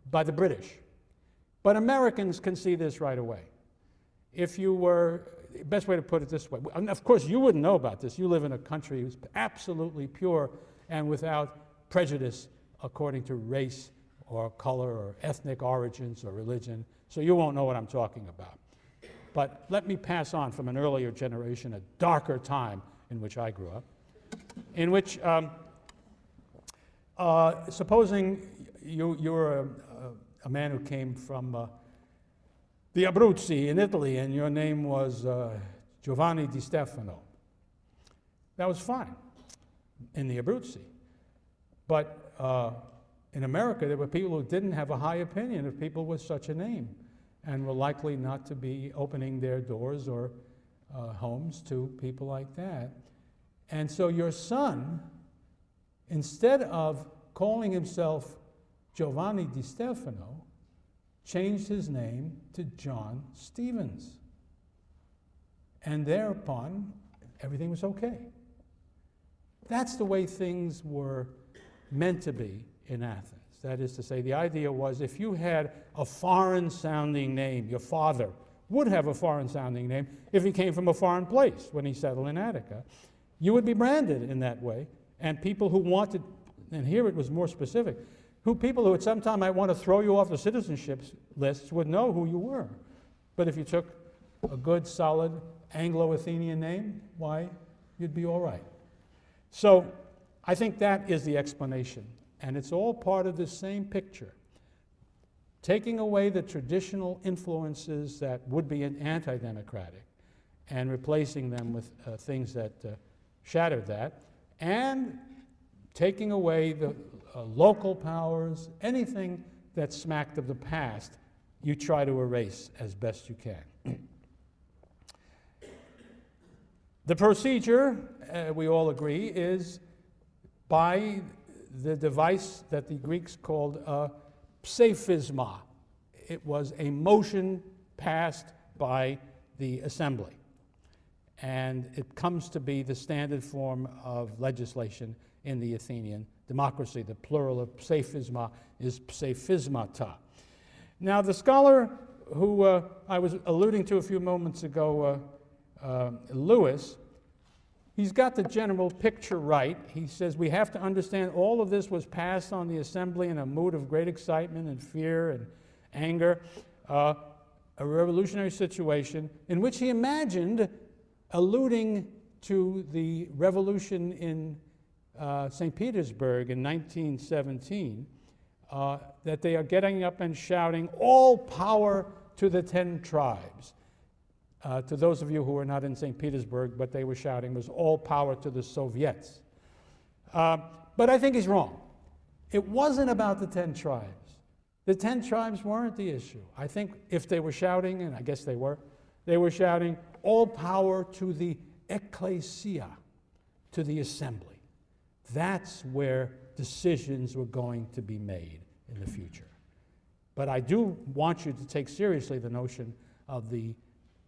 the British. But Americans can see this right away. If you were, best way to put it this way, and of course you wouldn't know about this. You live in a country who's absolutely pure and without prejudice according to race or color or ethnic origins or religion, so you won't know what I'm talking about. But let me pass on from an earlier generation, a darker time in which I grew up, in which, supposing you're a man who came from the Abruzzi in Italy, and your name was Giovanni Di Stefano. That was fine in the Abruzzi. But in America, there were people who didn't have a high opinion of people with such a name. and were likely not to be opening their doors or homes to people like that. And so your son, instead of calling himself Giovanni Di Stefano, changed his name to John Stevens. And thereupon, everything was okay. That's the way things were meant to be in Athens. That is to say, the idea was if you had a foreign-sounding name, your father would have a foreign-sounding name if he came from a foreign place when he settled in Attica. You would be branded in that way, and people who wanted, and here it was more specific, people who at some time might want to throw you off the citizenship lists would know who you were. But if you took a good, solid Anglo-Athenian name, why, you'd be all right. So I think that is the explanation, and it's all part of the same picture. Taking away the traditional influences that would be anti-democratic and replacing them with things that shattered that, and taking away the local powers, anything that smacked of the past, you try to erase as best you can. The procedure, we all agree, is by the device that the Greeks called psephizma. It was a motion passed by the assembly. And it comes to be the standard form of legislation in the Athenian democracy. The plural of psephizma is psephizmata. Now, the scholar who I was alluding to a few moments ago, Lewis, he's got the general picture right. He says we have to understand all of this was passed on the assembly in a mood of great excitement and fear and anger, a revolutionary situation in which he imagined, alluding to the revolution in St. Petersburg in 1917, that they are getting up and shouting, "All power to the 10 tribes." To those of you who were not in St. Petersburg, what they were shouting was all power to the Soviets. But I think he's wrong. It wasn't about the 10 tribes. The 10 tribes weren't the issue. I think if they were shouting, and I guess they were shouting all power to the ecclesia, to the assembly. That's where decisions were going to be made in the future. But I do want you to take seriously the notion of the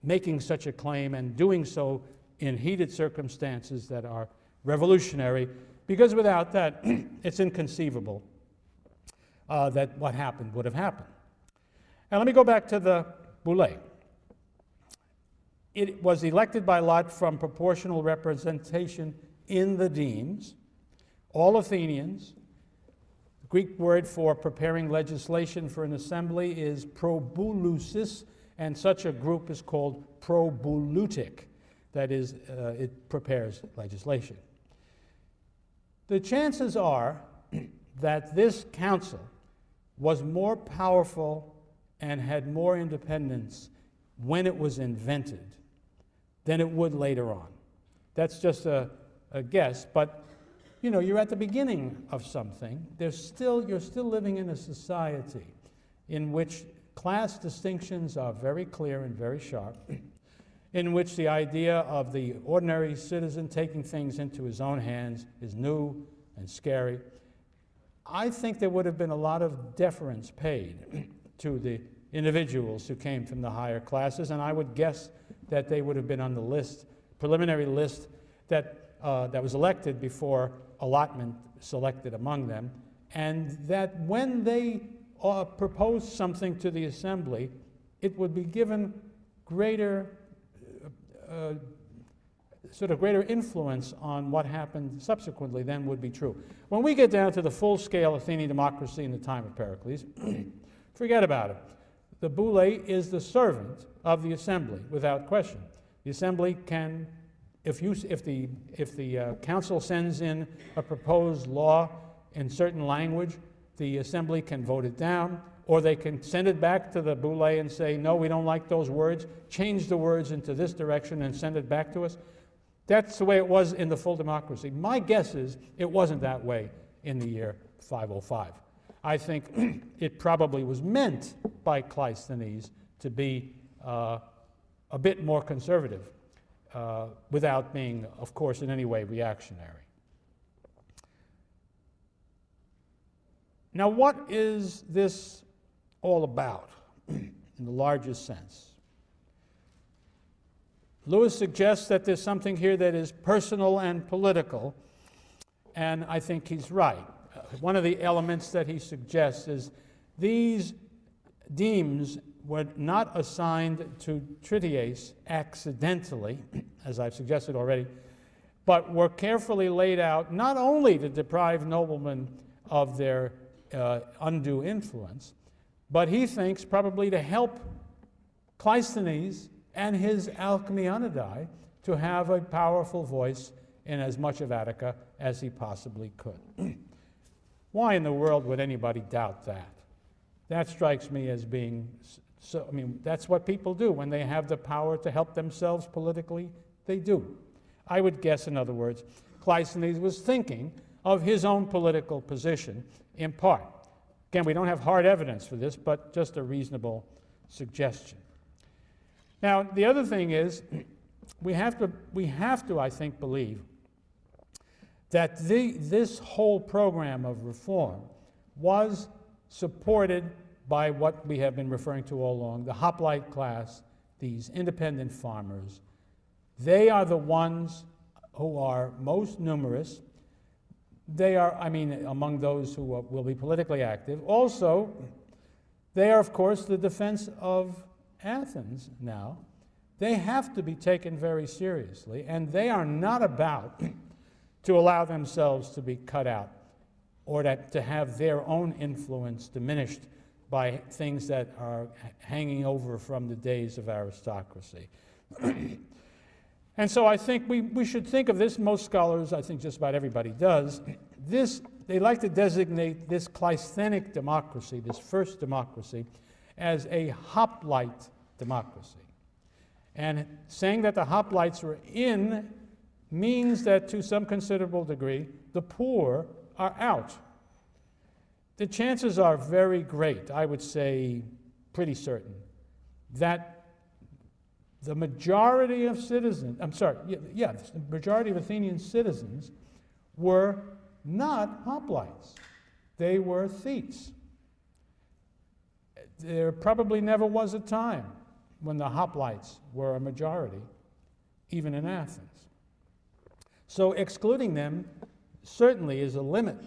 making such a claim and doing so in heated circumstances that are revolutionary, because without that, it's inconceivable that what happened would have happened. And let me go back to the boule. It was elected by lot from proportional representation in the demes, all Athenians. The Greek word for preparing legislation for an assembly is probouleusis, and such a group is called probouleutic. That is, it prepares legislation. The chances are that this council was more powerful and had more independence when it was invented than it would later on. That's just a guess, but you know, you're at the beginning of something. You're still living in a society in which class distinctions are very clear and very sharp, in which the idea of the ordinary citizen taking things into his own hands is new and scary. I think there would have been a lot of deference paid to the individuals who came from the higher classes, and I would guess that they would have been on the list, preliminary list, that was elected before allotment selected among them, and that when they proposed something to the assembly, it would be given greater greater influence on what happened subsequently than would be true. When we get down to the full-scale Athenian democracy in the time of Pericles, forget about it. The boule is the servant of the assembly, without question. The assembly can, if the council sends in a proposed law in certain language, the assembly can vote it down, or they can send it back to the boule and say, no, we don't like those words, change the words into this direction and send it back to us. That's the way it was in the full democracy. My guess is it wasn't that way in the year 505. I think it probably was meant by Klistenov to be a bit more conservative without being, of course, in any way reactionary. Now, what is this all about in the largest sense? Lewis suggests that there's something here that is personal and political, and I think he's right. One of the elements that he suggests is these demes were not assigned to Tritias accidentally, as I've suggested already, but were carefully laid out not only to deprive noblemen of their undue influence, but he thinks probably to help Klistenov and his Alcmeonidae to have a powerful voice in as much of Attica as he possibly could. Why in the world would anybody doubt that? That strikes me as being so. I mean, that's what people do when they have the power to help themselves politically. They do. I would guess, in other words, Klistenov was thinking of his own political position in part. Again, we don't have hard evidence for this, but just a reasonable suggestion. Now, the other thing is, we have to, I think, believe that this whole program of reform was supported by what we have been referring to all along, the hoplite class, these independent farmers. They are the ones who are most numerous. They are, I mean, among those who will be politically active. Also, they are, of course, the defense of Athens now. They have to be taken very seriously, and they are not about to allow themselves to be cut out or to have their own influence diminished by things that are hanging over from the days of aristocracy. And so I think we should think of this, most scholars, I think just about everybody does, they like to designate this Klistenic democracy, this first democracy, as a hoplite democracy. And saying that the hoplites were in means that to some considerable degree, the poor are out. The chances are very great, I would say pretty certain, that the majority of citizens, the majority of Athenian citizens were not hoplites. They were thetes. There probably never was a time when the hoplites were a majority, even in Athens. So excluding them certainly is a limit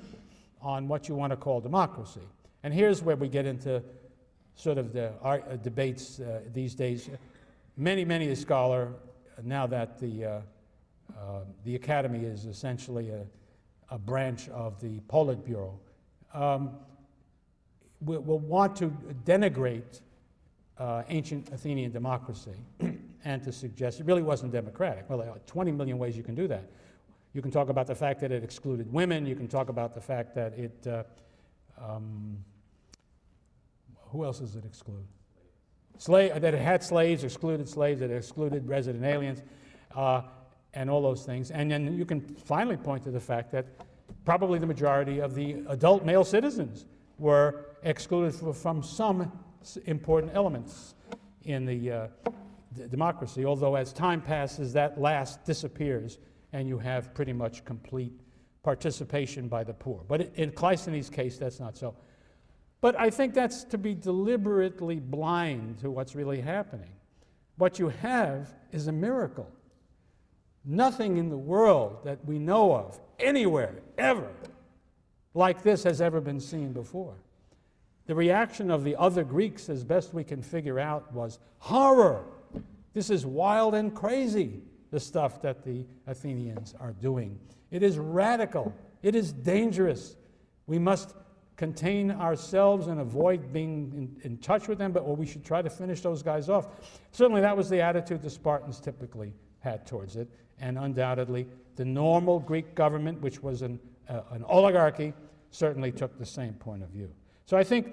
on what you want to call democracy. And here's where we get into sort of the debates these days. Many a scholar, now that the academy is essentially a branch of the Politburo, will want to denigrate ancient Athenian democracy and to suggest it really wasn't democratic. Well, there are 20 million ways you can do that. You can talk about the fact that it excluded women. You can talk about the fact that it, who else does it exclude? That it had slaves, that it excluded resident aliens, and all those things. And then you can finally point to the fact that probably the majority of the adult male citizens were excluded from some important elements in the democracy, although as time passes, that last disappears, and you have pretty much complete participation by the poor. But in Klistenov's case, that's not so. But I think that's to be deliberately blind to what's really happening. What you have is a miracle. Nothing in the world that we know of, anywhere, ever, like this has ever been seen before. The reaction of the other Greeks, as best we can figure out, was horror. This is wild and crazy, the stuff that the Athenians are doing. It is radical. It is dangerous. We must contain ourselves and avoid being in touch with them, or we should try to finish those guys off. Certainly that was the attitude the Spartans typically had towards it, and undoubtedly the normal Greek government, which was an oligarchy, certainly took the same point of view. So I think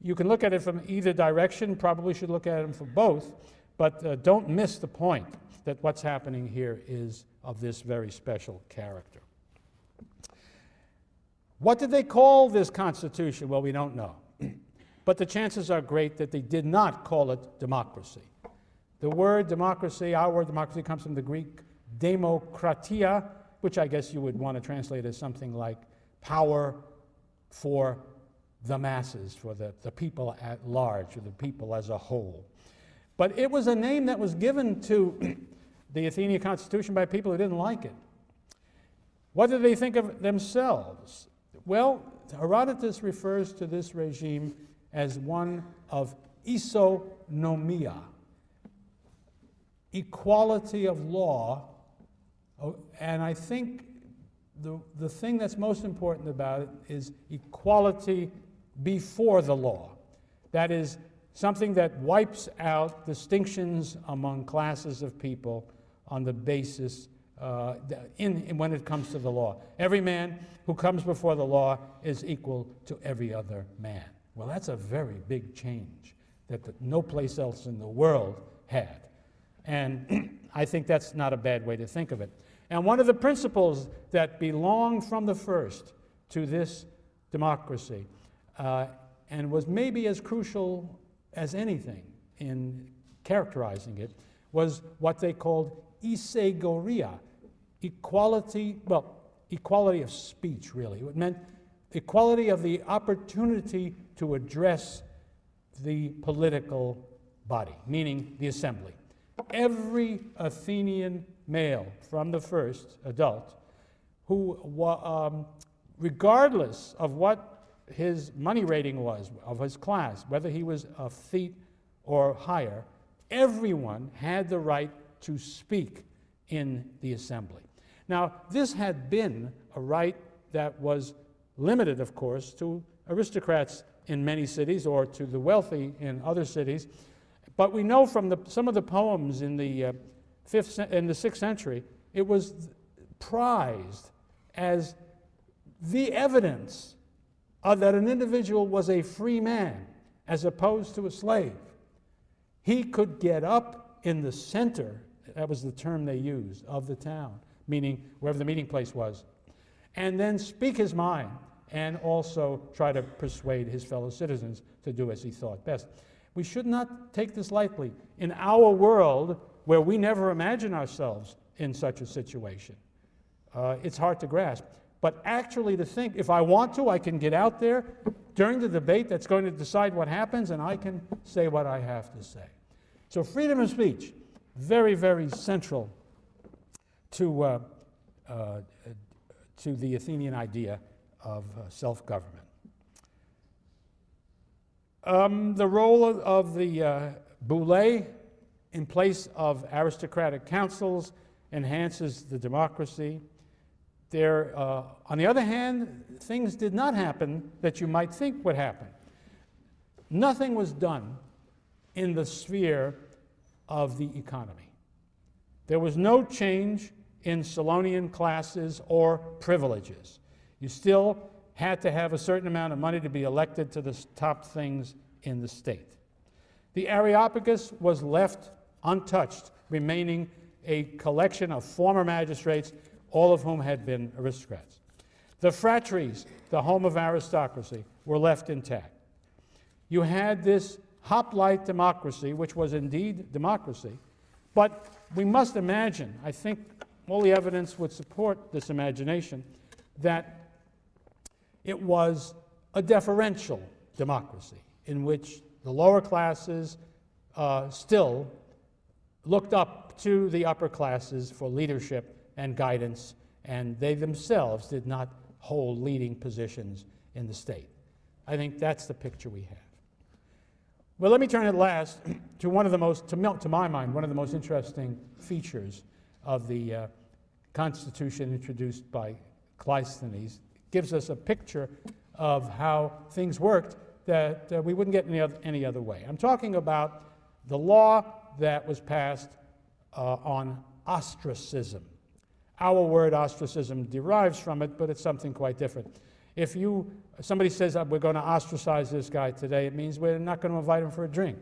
you can look at it from either direction, probably should look at it from both, but don't miss the point that what's happening here is of this very special character. What did they call this constitution? Well, we don't know. but the chances are great that they did not call it democracy. The word democracy, our word democracy, comes from the Greek demokratije, which I guess you would want to translate as something like power for the masses, for the people at large, or the people as a whole. But it was a name that was given to the Athenian constitution by people who didn't like it. What did they think of themselves? Well, Herodotus refers to this regime as one of isonomia, equality of law, and I think the thing that's most important about it is equality before the law. That is, something that wipes out distinctions among classes of people on the basis when it comes to the law. Every man who comes before the law is equal to every other man. Well, that's a very big change that no place else in the world had. And I think that's not a bad way to think of it. And one of the principles that belonged from the first to this democracy and was maybe as crucial as anything in characterizing it was what they called isegoria, equality of speech, really. It meant equality of the opportunity to address the political body, meaning the assembly. Every Athenian male from the first adult who, regardless of what his money rating was, of his class, whether he was a Thete or higher, everyone had the right to speak in the assembly. Now, this had been a right that was limited, of course, to aristocrats in many cities or to the wealthy in other cities. But we know from some of the poems in the 6th century, it was prized as the evidence that an individual was a free man as opposed to a slave. He could get up in the center, that was the term they used, of the town, meaning wherever the meeting place was, and then speak his mind and also try to persuade his fellow citizens to do as he thought best. We should not take this lightly. In our world, where we never imagine ourselves in such a situation, it's hard to grasp. But actually to think, if I want to, I can get out there during the debate that's going to decide what happens, and I can say what I have to say. So freedom of speech, very, very central to the Athenian idea of self-government. The role of the boule in place of aristocratic councils enhances the democracy. On the other hand, things did not happen that you might think would happen. Nothing was done in the sphere of the economy. There was no change in Solonian classes or privileges. You still had to have a certain amount of money to be elected to the top things in the state. The Areopagus was left untouched, remaining a collection of former magistrates, all of whom had been aristocrats. The phratries, the home of aristocracy, were left intact. You had this hoplite democracy, which was indeed democracy, but we must imagine, I think all the evidence would support this imagination, that it was a deferential democracy in which the lower classes still looked up to the upper classes for leadership and guidance, and they themselves did not hold leading positions in the state. I think that's the picture we have. Well, let me turn at last to one of the most, to my mind, one of the most interesting features of the Constitution introduced by Klistenov. Gives us a picture of how things worked that we wouldn't get any other way. I'm talking about the law that was passed on ostracism. Our word ostracism derives from it, but it's something quite different. If somebody says we're going to ostracize this guy today, it means we're not going to invite him for a drink.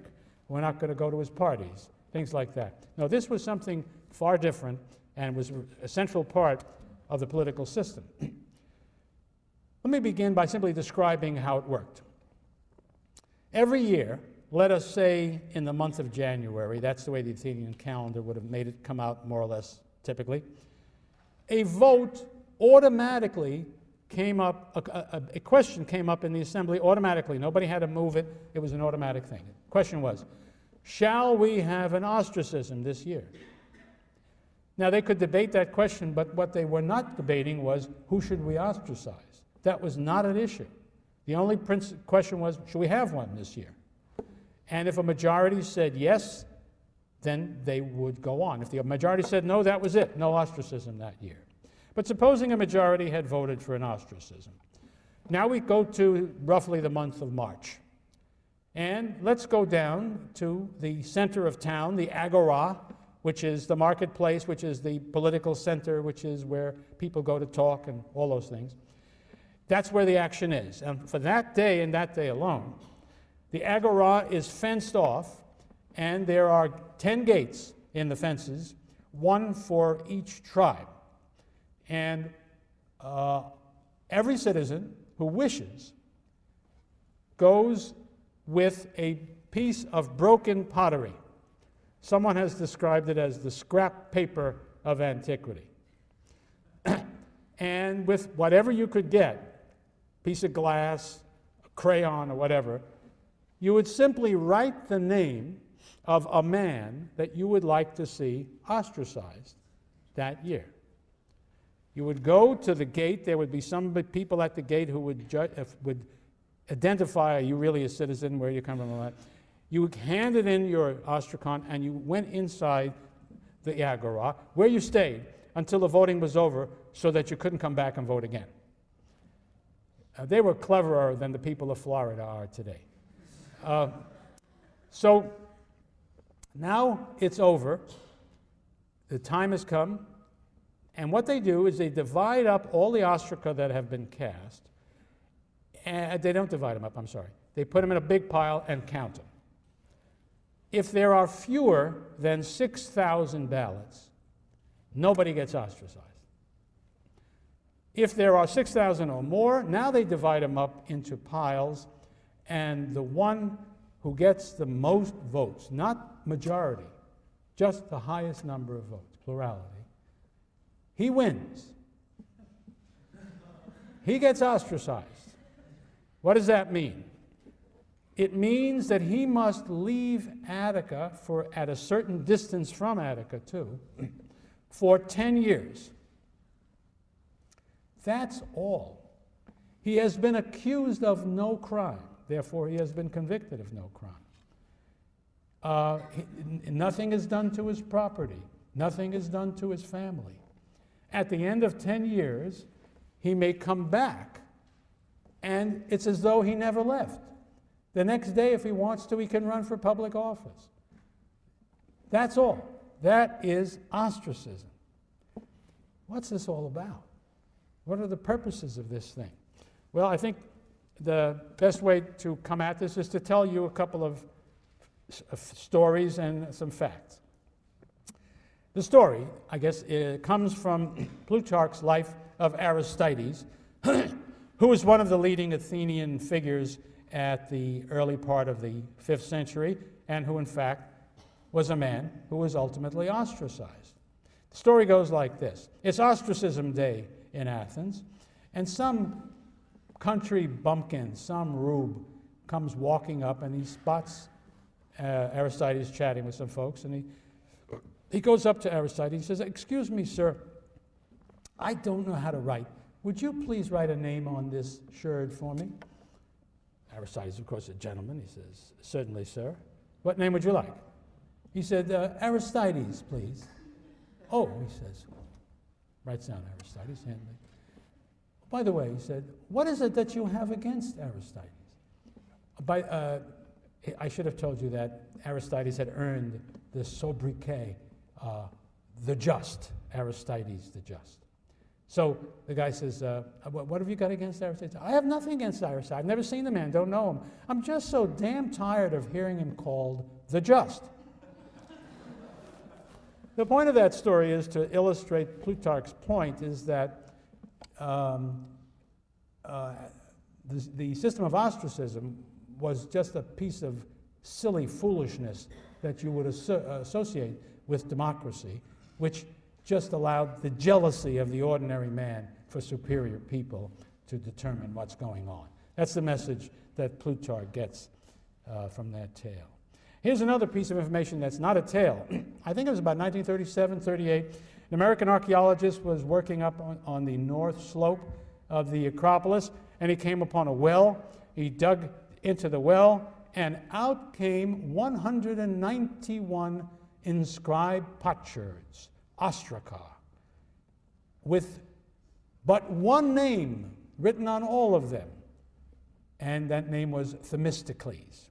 We're not going to go to his parties, things like that. No, this was something far different and was a central part of the political system. Let me begin by simply describing how it worked. Every year, let us say in the month of January, that's the way the Athenian calendar would have made it come out more or less typically, a vote automatically came up, a question came up in the assembly automatically. Nobody had to move it. It was an automatic thing. The question was, shall we have an ostracism this year? Now, they could debate that question, but what they were not debating was, who should we ostracize? That was not an issue. The only question was, should we have one this year? And if a majority said yes, then they would go on. If the majority said no, that was it. No ostracism that year. But supposing a majority had voted for an ostracism. Now we go to roughly the month of March. And let's go down to the center of town, the agora, which is the marketplace, which is the political center, which is where people go to talk and all those things. That's where the action is. And for that day and that day alone, the agora is fenced off, and there are 10 gates in the fences, one for each tribe. And every citizen who wishes goes with a piece of broken pottery. Someone has described it as the scrap paper of antiquity. And with whatever you could get, piece of glass, a crayon, or whatever, you would simply write the name of a man that you would like to see ostracized that year. You would go to the gate. There would be some people at the gate who would identify, are you really a citizen, where you come from, all that. You handed in your ostracon, and you went inside the agora, where you stayed until the voting was over, so that you couldn't come back and vote again. They were cleverer than the people of Florida are today. So now it's over. The time has come. And what they do is they divide up all the ostraca that have been cast. And they don't divide them up, I'm sorry. They put them in a big pile and count them. If there are fewer than 6,000 ballots, nobody gets ostracized. If there are 6,000 or more, now they divide them up into piles, and the one who gets the most votes, not majority, just the highest number of votes, plurality, he wins. He gets ostracized. What does that mean? It means that he must leave Attica at a certain distance from Attica, too, for 10 years. That's all. He has been accused of no crime. Therefore, he has been convicted of no crime. Nothing is done to his property. Nothing is done to his family. At the end of 10 years, he may come back, and it's as though he never left. The next day, if he wants to, he can run for public office. That's all. That is ostracism. What's this all about? What are the purposes of this thing? Well, I think the best way to come at this is to tell you a couple of stories and some facts. The story, I guess, comes from Plutarch's life of Aristides, who was one of the leading Athenian figures at the early part of the 5th century, and who, in fact, was a man who was ultimately ostracized. The story goes like this. It's ostracism day in Athens, and some country bumpkin, some rube, comes walking up, and he spots Aristides chatting with some folks, and he goes up to Aristides. He says, "Excuse me, sir, I don't know how to write. Would you please write a name on this sherd for me?" Aristides, of course, a gentleman. He says, "Certainly, sir. What name would you like?" He said, "Aristides, please." "Oh," he says, writes down Aristides. "By the way," he said, "what is it that you have against Aristides?" I should have told you that Aristides had earned the sobriquet, the just, Aristides the just. So the guy says, what have you got against Aristides? "I have nothing against Aristides. I've never seen the man, don't know him. I'm just so damn tired of hearing him called the just." The point of that story is to illustrate Plutarch's point, is that the system of ostracism was just a piece of silly foolishness that you would associate with democracy, which just allowed the jealousy of the ordinary man for superior people to determine what's going on. That's the message that Plutarch gets from that tale. Here's another piece of information that's not a tale. I think it was about 1937, 38. An American archaeologist was working up on the north slope of the Acropolis, and he came upon a well. He dug into the well, and out came 191 inscribed potsherds, ostraca, with but one name written on all of them, and that name was Themistocles,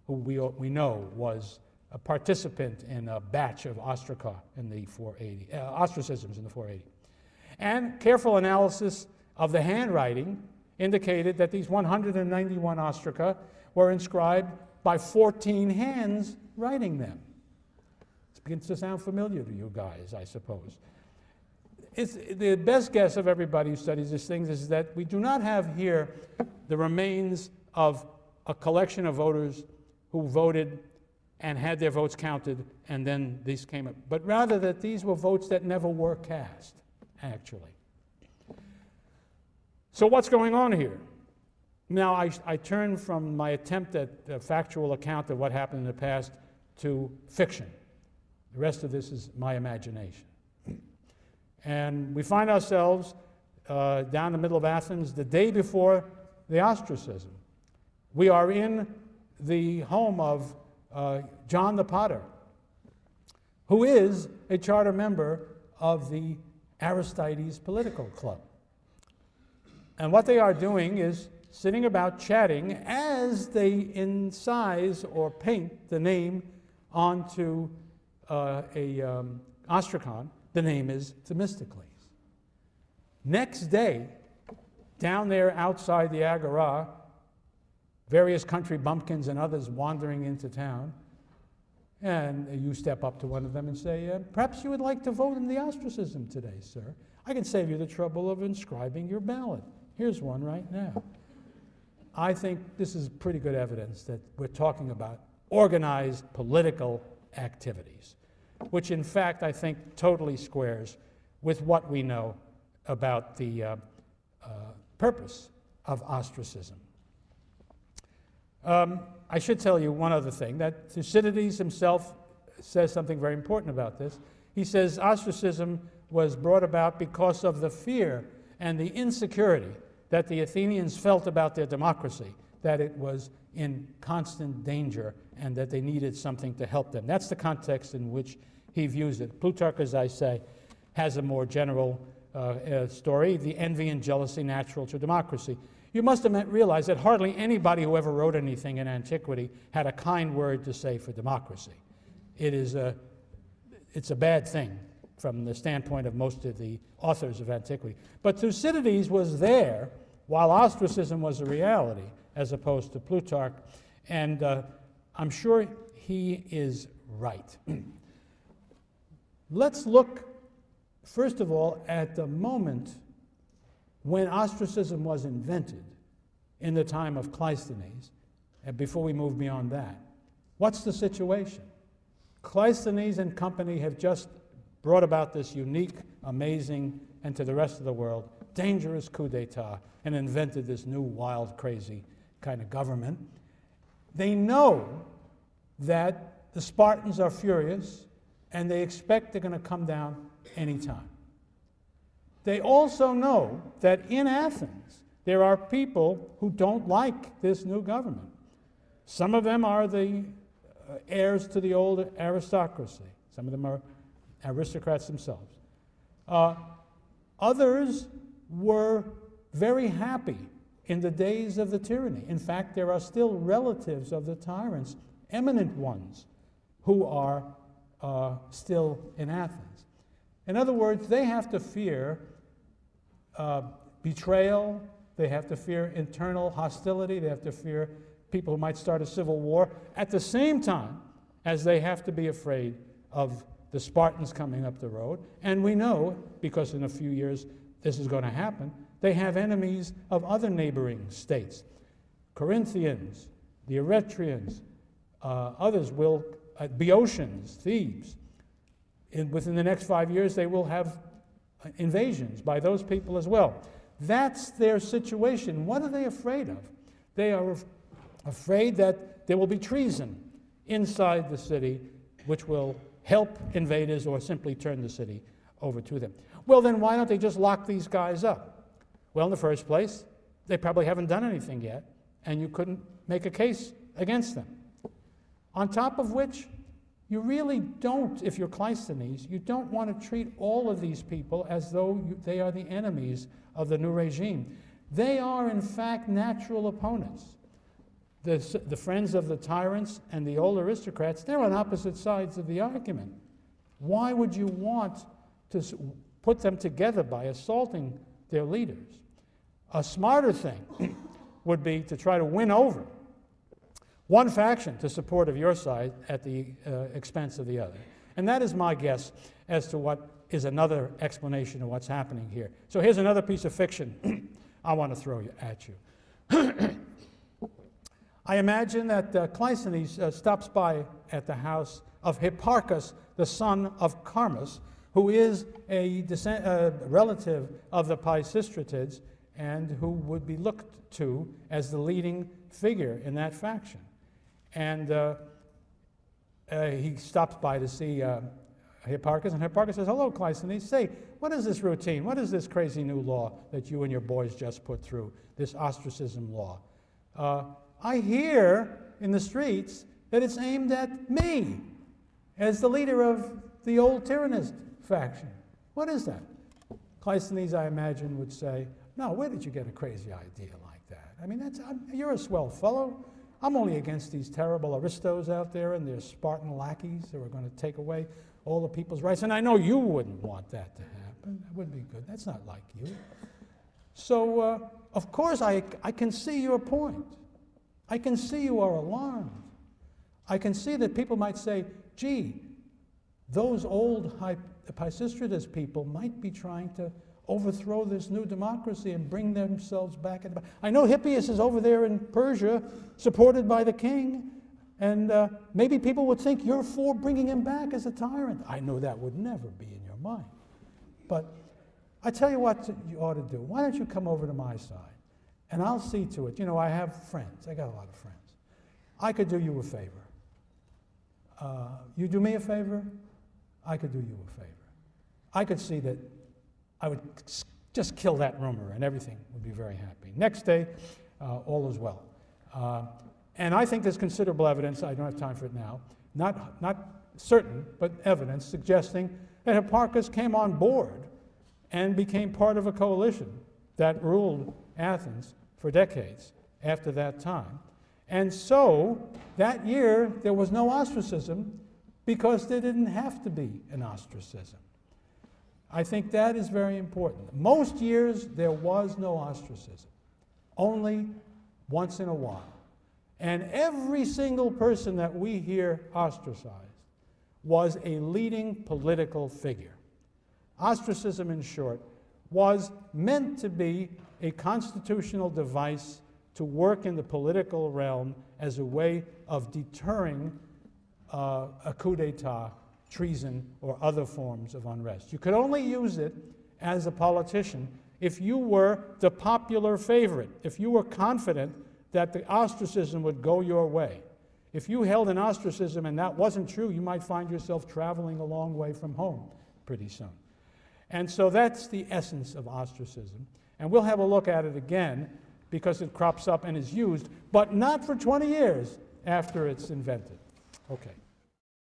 who we know was a participant in a batch of ostracisms in the 480. And careful analysis of the handwriting indicated that these 191 ostraca were inscribed by 14 hands writing them. It begins to sound familiar to you guys, I suppose. It's the best guess of everybody who studies these things is that we do not have here the remains of a collection of voters who voted and had their votes counted, and then these came up, but rather that these were votes that never were cast, actually. So what's going on here? Now, I turn from my attempt at a factual account of what happened in the past to fiction. The rest of this is my imagination. And we find ourselves down the middle of Athens the day before the ostracism. We are in the home of John the Potter, who is a charter member of the Aristides Political Club. And what they are doing is sitting about chatting as they incise or paint the name onto an ostracon. The name is Themistocles. Next day, down there outside the Agora, various country bumpkins and others wandering into town, and you step up to one of them and say, perhaps you would like to vote in the ostracism today, sir. I can save you the trouble of inscribing your ballot. Here's one right now. I think this is pretty good evidence that we're talking about organized political activities, which in fact I think totally squares with what we know about the purpose of ostracism. I should tell you one other thing, that Thucydides himself says something very important about this. He says ostracism was brought about because of the fear and the insecurity that the Athenians felt about their democracy, that it was in constant danger and that they needed something to help them. That's the context in which he views it. Plutarch, as I say, has a more general story, the envy and jealousy natural to democracy. You must have realized that hardly anybody who ever wrote anything in antiquity had a kind word to say for democracy. It's a bad thing from the standpoint of most of the authors of antiquity. But Thucydides was there while ostracism was a reality, as opposed to Plutarch, and I'm sure he is right. Let's look, first of all, at the moment when ostracism was invented in the time of Klistenov, and before we move beyond that. What's the situation? Klistenov and company have just brought about this unique, amazing, and to the rest of the world, dangerous coup d'etat, and invented this new, wild, crazy kind of government. They know that the Spartans are furious, and they expect they're going to come down anytime. They also know that in Athens, there are people who don't like this new government. Some of them are the heirs to the old aristocracy. Some of them are aristocrats themselves. Others were very happy in the days of the tyranny. In fact, there are still relatives of the tyrants, eminent ones, who are still in Athens. In other words, they have to fear betrayal, they have to fear internal hostility, they have to fear people who might start a civil war, at the same time as they have to be afraid of the Spartans coming up the road. And we know, because in a few years this is going to happen, they have enemies of other neighboring states. Corinthians, the Eretrians, others will, Boeotians, Thebes. Within the next 5 years, they will have invasions by those people as well. That's their situation. What are they afraid of? They are afraid that there will be treason inside the city, which will help invaders or simply turn the city over to them. Well, then why don't they just lock these guys up? Well, in the first place, they probably haven't done anything yet, and you couldn't make a case against them. On top of which, you really don't, if you're Klistenov, you don't want to treat all of these people as though they are the enemies of the new regime. They are, in fact, natural opponents. The friends of the tyrants and the old aristocrats, they're on opposite sides of the argument. Why would you want to put them together by assaulting their leaders? A smarter thing would be to try to win over one faction to support of your side at the expense of the other. And that is my guess as to what is another explanation of what's happening here. So here's another piece of fiction I want to throw at you. I imagine that Klistenov stops by at the house of Hipparchus, the son of Carmus, who is a relative of the Pisistratids and who would be looked to as the leading figure in that faction. And he stops by to see Hipparchus, and Hipparchus says, "Hello, Klistenov. Say, what is this routine? What is this crazy new law that you and your boys just put through, this ostracism law? I hear in the streets that it's aimed at me as the leader of the old tyrannist faction. What is that?" Klistenov, I imagine, would say, "No, where did you get a crazy idea like that? I mean, you're a swell fellow. I'm only against these terrible aristos out there and their Spartan lackeys who are going to take away all the people's rights. And I know you wouldn't want that to happen. That wouldn't be good. That's not like you." So, of course, I can see your point. I can see you are alarmed. I can see that people might say, gee, those old Pisistratids people might be trying to overthrow this new democracy and bring themselves back. I know Hippias is over there in Persia, supported by the king, and maybe people would think you're for bringing him back as a tyrant. I know that would never be in your mind. But I tell you what you ought to do. Why don't you come over to my side, and I'll see to it. You know, I have friends. I got a lot of friends. I could do you a favor. You do me a favor, I could do you a favor. I could see that I would just kill that rumor and everything would be very happy. Next day, all is well. And I think there's considerable evidence, I don't have time for it now, not certain, but evidence suggesting that Hipparchus came on board and became part of a coalition that ruled Athens for decades after that time. And so, that year, there was no ostracism because there didn't have to be an ostracism. I think that is very important. Most years, there was no ostracism, only once in a while. And every single person that we hear ostracized was a leading political figure. Ostracism, in short, was meant to be a constitutional device to work in the political realm as a way of deterring a coup d'etat, treason, or other forms of unrest. You could only use it as a politician if you were the popular favorite, if you were confident that the ostracism would go your way. If you held an ostracism and that wasn't true, you might find yourself traveling a long way from home pretty soon. And so that's the essence of ostracism. And we'll have a look at it again because it crops up and is used, but not for 20 years after it's invented. Okay.